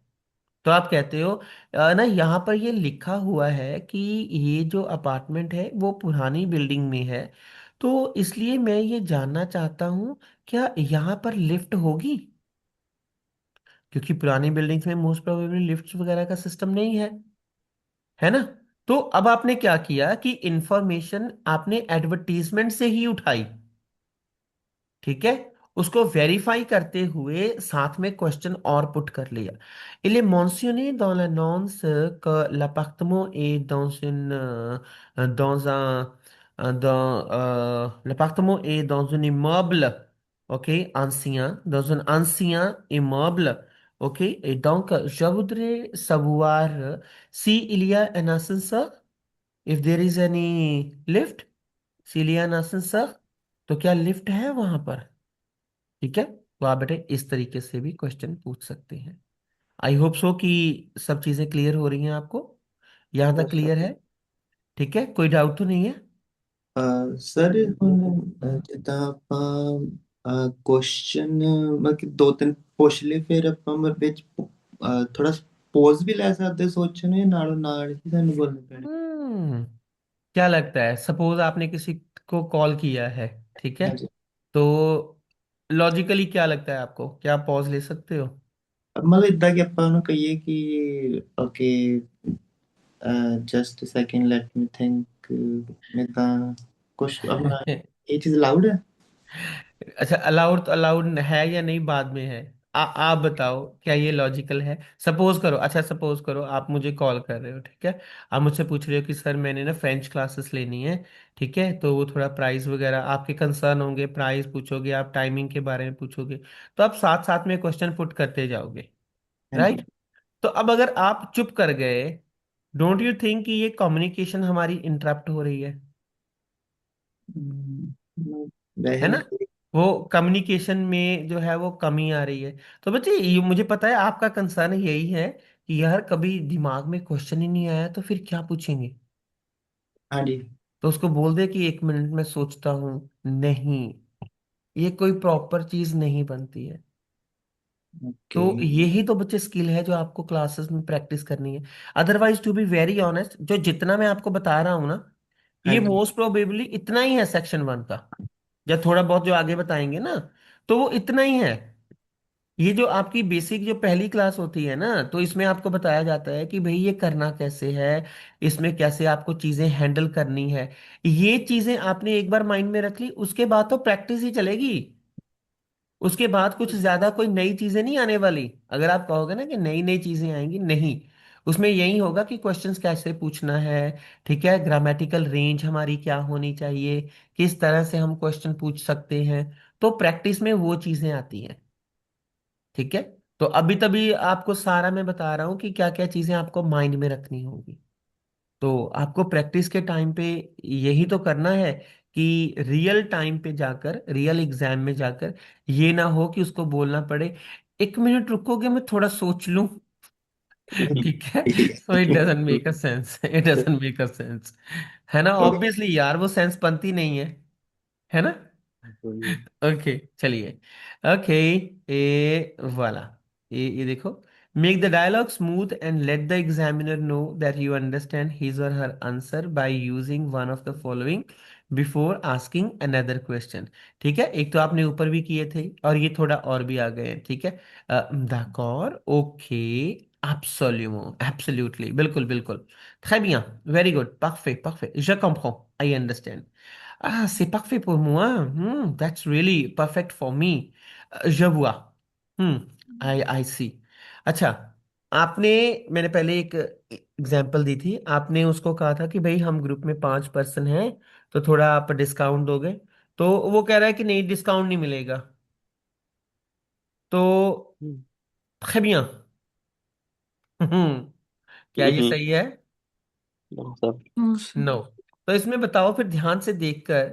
S1: तो आप कहते हो ना यहाँ पर ये लिखा हुआ है कि ये जो अपार्टमेंट है वो पुरानी बिल्डिंग में है, तो इसलिए मैं ये जानना चाहता हूँ क्या यहाँ पर लिफ्ट होगी, क्योंकि पुरानी बिल्डिंग्स में मोस्ट प्रोबेबली लिफ्ट वगैरह का सिस्टम नहीं है ना। तो अब आपने क्या किया कि इंफॉर्मेशन आपने एडवर्टीजमेंट से ही उठाई। ठीक है। उसको वेरीफाई करते हुए साथ में क्वेश्चन और पुट कर लिया। Il est mentionné dans l'annonce que l'appartement est dans un l'appartement est dans un immeuble, ok, ancien, dans un ancien immeuble, ok, et donc je voudrais savoir si il y a un ascenseur, if there is any lift, s'il y a un ascenseur, तो क्या lift है वहां पर? ठीक है, तो आप बेटे इस तरीके से भी क्वेश्चन पूछ सकते हैं। आई होप सो कि सब चीजें क्लियर हो रही हैं आपको, यहाँ तक
S2: यस सर।
S1: क्लियर है? ठीक है, कोई डाउट तो नहीं है?
S4: ਸਰ ਹੁਣ ਜਿੱਦਾਂ ਆਪਾਂ ਕੁਐਸਚਨ ਮਤਲਬ ਕਿ ਦੋ ਤਿੰਨ ਪੁੱਛ ਲਏ ਫਿਰ ਆਪਾਂ ਵਿੱਚ ਥੋੜਾ ਪੌਜ਼ ਵੀ ਲੈ ਸਕਦੇ ਸੋਚਣ ਦੇ ਨਾਲੋਂ ਨਾਲ ਹੀ ਸਾਨੂੰ ਬੋਲਣਾ ਪੈਣਾ।
S1: हम्म। क्या लगता है, सपोज आपने किसी को कॉल किया है, ठीक है,
S4: ਹਾਂਜੀ।
S1: तो लॉजिकली क्या लगता है आपको, क्या आप पॉज ले सकते हो?
S4: ਮਤਲਬ ਇਦਾਂ ਕਿ ਆਪਾਂ ਉਹਨੂੰ ਕਹੀਏ ਕਿ okay just a second let me think ਇਦਾਂ ਕੁਛ ਆਪਣਾ ਇਹ ਚੀਜ਼ ਅਲਾउड ਹੈ।
S1: अच्छा, अलाउड तो अलाउड है या नहीं बाद में है। आप बताओ क्या ये लॉजिकल है? सपोज करो, अच्छा सपोज करो आप मुझे कॉल कर रहे हो, ठीक है, आप मुझसे पूछ रहे हो कि सर मैंने ना फ्रेंच क्लासेस लेनी है, ठीक है, तो वो थोड़ा प्राइस वगैरह आपके कंसर्न होंगे, प्राइस पूछोगे, आप टाइमिंग के बारे में पूछोगे, तो आप साथ साथ में क्वेश्चन पुट करते जाओगे,
S4: ਹਾਂਜੀ।
S1: राइट। तो अब अगर आप चुप कर गए, डोंट यू थिंक कि ये कम्युनिकेशन हमारी इंटरप्ट हो रही है
S4: ਵੈਸੇ
S1: ना?
S4: ਵੀ
S1: वो कम्युनिकेशन में जो है वो कमी आ रही है। तो बच्चे ये मुझे पता है आपका कंसर्न यही है कि यार कभी दिमाग में क्वेश्चन ही नहीं आया तो फिर क्या पूछेंगे।
S4: ਹਾਂਜੀ।
S1: तो उसको बोल दे कि 1 मिनट में सोचता हूँ। नहीं, ये कोई प्रॉपर चीज नहीं बनती है।
S4: ਓਕੇ।
S1: तो यही तो बच्चे स्किल है जो आपको क्लासेस में प्रैक्टिस करनी है। Otherwise to be very honest, जो जितना मैं आपको बता रहा हूँ ना, ये
S4: ਹਾਂਜੀ।
S1: मोस्ट प्रोबेबली इतना ही है सेक्शन 1 का, या थोड़ा बहुत जो आगे बताएंगे ना, तो वो इतना ही है। ये जो आपकी बेसिक जो पहली क्लास होती है ना, तो इसमें आपको बताया जाता है कि भाई ये करना कैसे है, इसमें कैसे आपको चीजें हैंडल करनी है। ये चीजें आपने एक बार माइंड में रख ली, उसके बाद तो प्रैक्टिस ही चलेगी। उसके बाद कुछ ज्यादा कोई नई चीजें नहीं आने वाली। अगर आप कहोगे ना कि नई नई चीजें आएंगी, नहीं, उसमें यही होगा कि क्वेश्चंस कैसे पूछना है, ठीक है, ग्रामेटिकल रेंज हमारी क्या होनी चाहिए, किस तरह से हम क्वेश्चन पूछ सकते हैं। तो प्रैक्टिस में वो चीजें आती हैं, ठीक है। तो अभी तभी आपको सारा मैं बता रहा हूँ कि क्या क्या चीजें आपको माइंड में रखनी होगी। तो आपको प्रैक्टिस के टाइम पे यही तो करना है कि रियल टाइम पे जाकर, रियल एग्जाम में जाकर ये ना हो कि उसको बोलना पड़े, 1 मिनट रुकोगे, मैं थोड़ा सोच लूं। ठीक है। So it doesn't make a sense, it doesn't make a sense, है ना, ऑब्वियसली यार वो सेंस बनती नहीं है ना।
S2: हम्म,
S1: ओके चलिए। ओके, ए वाला, ये देखो, make the dialogue smooth and let the examiner know that you understand his or her answer by using one of the following before asking another question. ठीक है, एक तो आपने ऊपर भी किए थे और ये थोड़ा और भी आ गए हैं, ठीक है। d'accord, ओके, absolument, absolutely, बिल्कुल बिल्कुल, très bien, very good, parfait, parfait, je comprends, I understand. Ah, c'est parfait pour moi. That's really perfect for me. Je vois. I see. अच्छा, आपने, मैंने पहले एक एग्जांपल दी थी, आपने उसको कहा था कि भाई हम ग्रुप में 5 पर्सन हैं, तो थोड़ा आप डिस्काउंट दोगे। तो वो कह रहा है कि नहीं, डिस्काउंट नहीं मिलेगा। तो
S2: हम्म,
S1: très bien. क्या ये
S2: हम्म,
S1: सही है?
S2: सर।
S3: मुझे
S1: नो। तो इसमें बताओ फिर ध्यान से देखकर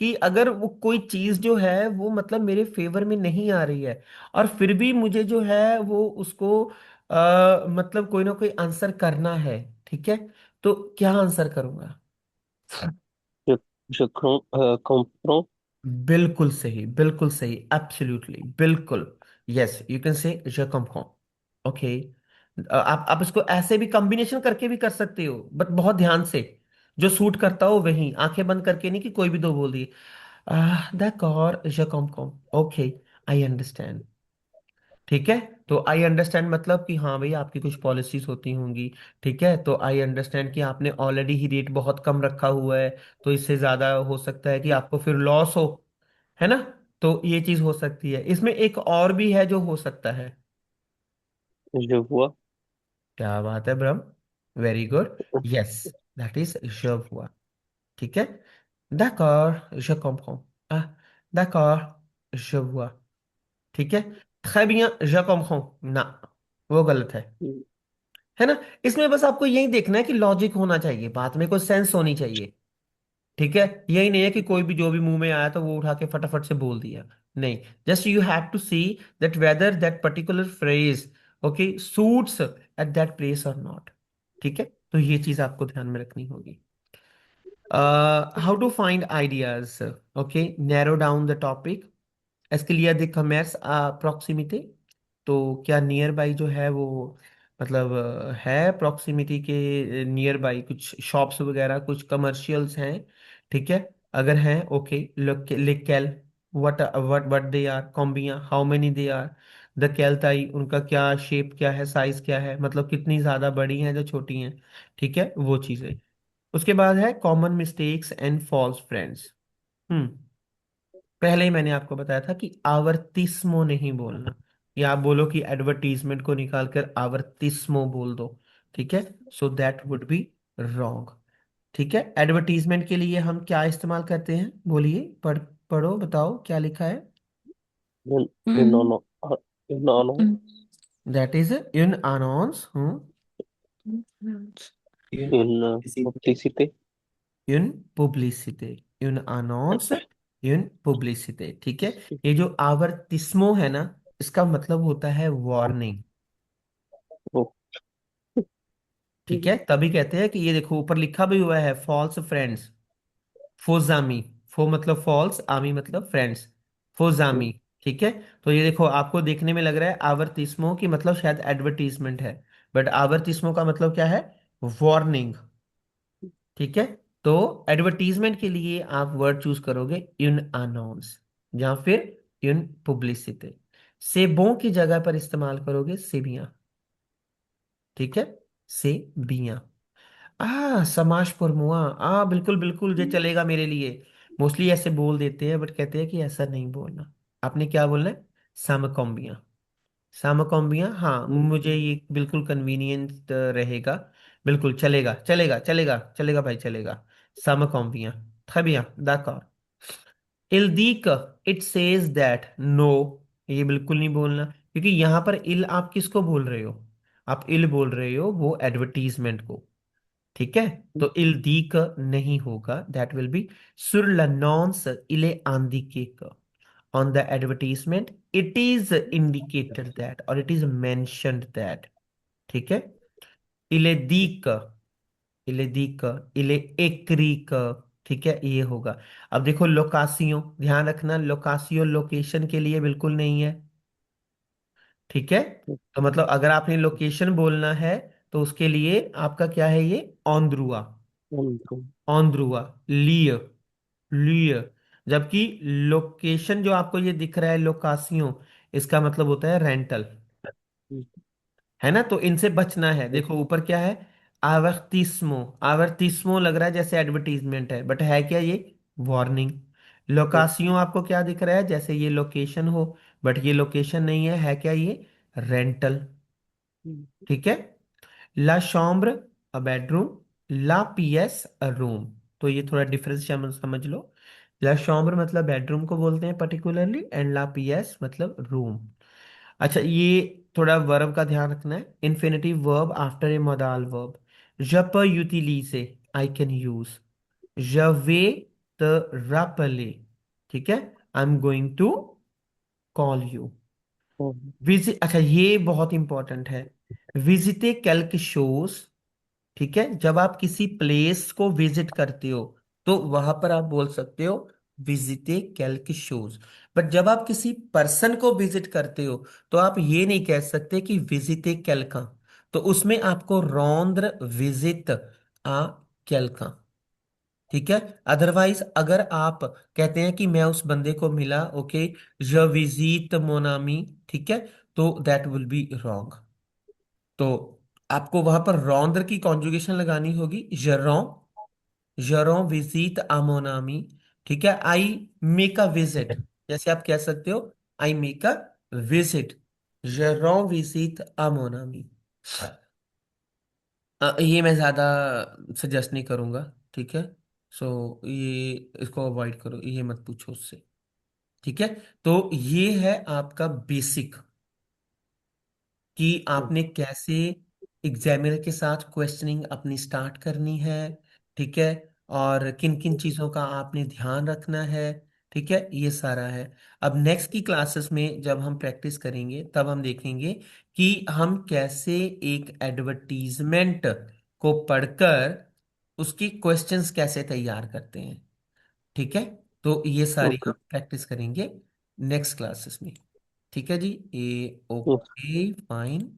S1: कि अगर वो कोई चीज जो है वो मतलब मेरे फेवर में नहीं आ रही है, और फिर भी मुझे जो है वो उसको मतलब कोई ना कोई आंसर करना है, ठीक है, तो क्या आंसर करूंगा?
S2: Je, je comprends.
S1: बिल्कुल सही, बिल्कुल सही, एब्सोल्युटली, बिल्कुल। Yes, you can say je comprends. Okay. आप इसको ऐसे भी कॉम्बिनेशन करके भी कर सकते हो, बट बहुत ध्यान से, जो सूट करता हो वही, आंखें बंद करके नहीं कि कोई भी दो बोल दिए। d'accord, je comprends, okay, I understand. ठीक है। तो आई अंडरस्टैंड मतलब कि हाँ भाई आपकी कुछ पॉलिसीज होती होंगी, ठीक है। तो आई अंडरस्टैंड कि आपने ऑलरेडी ही रेट बहुत कम रखा हुआ है, तो इससे ज्यादा हो सकता है कि आपको फिर लॉस हो, है ना। तो ये चीज हो सकती है। इसमें एक और भी है जो हो सकता है।
S2: Je vois.
S1: क्या बात है ब्रह्म, very good. Yes, that is je vois, ठीक है। d'accord, je comprends. ah d'accord, je vois, ठीक है। très bien, je comprends, ना, वो गलत है ना। इसमें बस आपको यही देखना है कि लॉजिक होना चाहिए, बात में कोई सेंस होनी चाहिए, ठीक है। यही नहीं है कि कोई भी जो भी मुंह में आया तो वो उठा के फटाफट से बोल दिया, नहीं। Just you have to see that whether that particular phrase, okay, suits at that place और नॉट, ठीक है। तो ये चीज आपको ध्यान में रखनी होगी। How to find ideas, okay, narrow down the topic, इसके लिए अधिक कमर्स प्रॉक्सिमिटी। तो क्या नियर बाई जो है वो मतलब है प्रॉक्सिमिटी के नियर बाई कुछ शॉप्स वगैरह, कुछ कमर्शियल्स हैं, ठीक है। अगर हैं, ओके, लिख कैल, what what what they are, कॉम्बियां, हाउ मेनी दे आर, द कैलताई, उनका क्या शेप, क्या है, साइज क्या है, मतलब कितनी ज्यादा बड़ी हैं या छोटी हैं, ठीक है, वो चीजें। उसके बाद है common mistakes and false friends. हम्म पहले ही मैंने आपको बताया था कि आवर्तिस्मो नहीं बोलना, या आप बोलो कि एडवर्टीजमेंट को निकाल कर आवर्तिस्मो बोल दो, ठीक है। So that would be wrong, ठीक है। एडवर्टीजमेंट के लिए हम क्या इस्तेमाल करते हैं, बोलिए, पढ़ो, बताओ क्या लिखा है।
S2: Une, une, anno- une annonce.
S1: That is in announce,
S4: ये
S2: Une
S4: किसी
S2: publicité.
S1: इन पुब्लिसिटे, इन अनाउंस, इन पुब्लिसिटे, ठीक है। ये जो आवर्तिस्मो है ना, इसका मतलब होता है वार्निंग,
S2: Oh,
S1: ठीक है। तभी कहते हैं कि ये देखो ऊपर लिखा भी हुआ है, फॉल्स फ्रेंड्स, फोजामी, फो मतलब फॉल्स, आमी मतलब फ्रेंड्स, फोजामी, ठीक है। तो ये देखो आपको देखने में लग रहा है आवर्तिस्मो की मतलब शायद एडवर्टीजमेंट है, बट आवर्तिस्मो का मतलब क्या है, वार्निंग, ठीक है। तो एडवर्टीजमेंट के लिए आप वर्ड चूज करोगे इन अनाउंस, या फिर इन पुब्लिसिटी। सेबों की जगह पर इस्तेमाल करोगे सेबियां, ठीक है, सेबियां। समाज फॉर्मुआ, बिल्कुल बिल्कुल, ये चलेगा मेरे लिए। मोस्टली ऐसे बोल देते हैं बट कहते हैं कि ऐसा नहीं बोलना, आपने क्या बोलना है, समकॉम्बियां। समकॉम्बियां, हाँ मुझे ये बिल्कुल कन्वीनियंट रहेगा। बिल्कुल चलेगा चलेगा चलेगा चलेगा भाई चलेगा। समकॉम्बियां। très bien, d'accord। इल दी क, इट सेज दैट नो, ये बिल्कुल नहीं बोलना, क्योंकि यहां पर इल आप किसको बोल रहे हो? आप इल बोल रहे हो वो एडवर्टीजमेंट को। ठीक है, तो इल दी क नहीं होगा, दैट विल बी सुर l'annonce il est indiqué que, on the advertisement it is indicated that or it is mentioned that। ठीक है, il est dit que, il est dit que, il est écrit que। ठीक है, ये होगा। अब देखो लोकासियो, ध्यान रखना लोकासियो लोकेशन के लिए बिल्कुल नहीं है। ठीक है, तो मतलब अगर आपने लोकेशन बोलना है तो उसके लिए आपका क्या है, ये ऑन ऑन लिय लिय। जबकि लोकेशन जो आपको ये दिख रहा है लोकासियो, इसका मतलब होता है रेंटल, है ना? तो इनसे बचना है। देखो ऊपर क्या है, आवर्तिस्मो। आवर्तिस्मो लग रहा है जैसे एडवर्टीजमेंट है, बट है क्या ये? वार्निंग। लोकासियो आपको क्या दिख रहा है, जैसे ये लोकेशन हो, बट ये लोकेशन नहीं है, है क्या ये? रेंटल। ठीक है, ला शॉम्ब्र अ बेडरूम, ला पीएस अ रूम। तो ये थोड़ा डिफरेंस समझ लो। ला शॉम्ब्र मतलब बेडरूम को बोलते हैं पर्टिकुलरली, एंड ला पीएस मतलब रूम। अच्छा, ये थोड़ा वर्ब का ध्यान रखना है। Infinitive verb after a modal verb. je peux utiliser, I can use. je vais te rappeler, ठीक है, I am going to call you. Visit, अच्छा ये बहुत इंपॉर्टेंट है। विजिटे quelque शोज। ठीक है, जब आप किसी प्लेस को विजिट करते हो तो वहां पर आप बोल सकते हो विजिटे quelque शोज। बट जब आप किसी पर्सन को विजिट करते हो तो आप ये नहीं कह सकते कि विजिटे quelqu'un। तो उसमें आपको रॉन्द्र विजिट आ quelqu'un। ठीक है, अदरवाइज अगर आप कहते हैं कि मैं उस बंदे को मिला, okay, je visite mon ami, ठीक है, तो दैट विल बी रॉन्ग। तो आपको वहां पर रौंद्र की कॉन्जुगेशन लगानी होगी, जरों। जरों विजिट आमोनामी। ठीक है, आई मेक अ विजिट, जैसे आप कह सकते हो आई मेक अ विजिट, जरों विजिट आमोनामी। ये मैं ज्यादा सजेस्ट नहीं करूंगा। ठीक है, सो ये इसको अवॉइड करो, ये मत पूछो उससे। ठीक है, तो ये है आपका बेसिक, कि आपने कैसे एग्जामिनर के साथ क्वेश्चनिंग अपनी स्टार्ट करनी है। ठीक है, और किन किन चीज़ों का आपने ध्यान रखना है। ठीक है, ये सारा है। अब नेक्स्ट की क्लासेस में जब हम प्रैक्टिस करेंगे तब हम देखेंगे कि हम कैसे एक एडवर्टीजमेंट को पढ़कर उसकी क्वेश्चंस कैसे तैयार करते हैं। ठीक है, तो ये सारी
S2: ओके।
S1: हम प्रैक्टिस करेंगे नेक्स्ट क्लासेस में। ठीक है जी, ये ओके फाइन।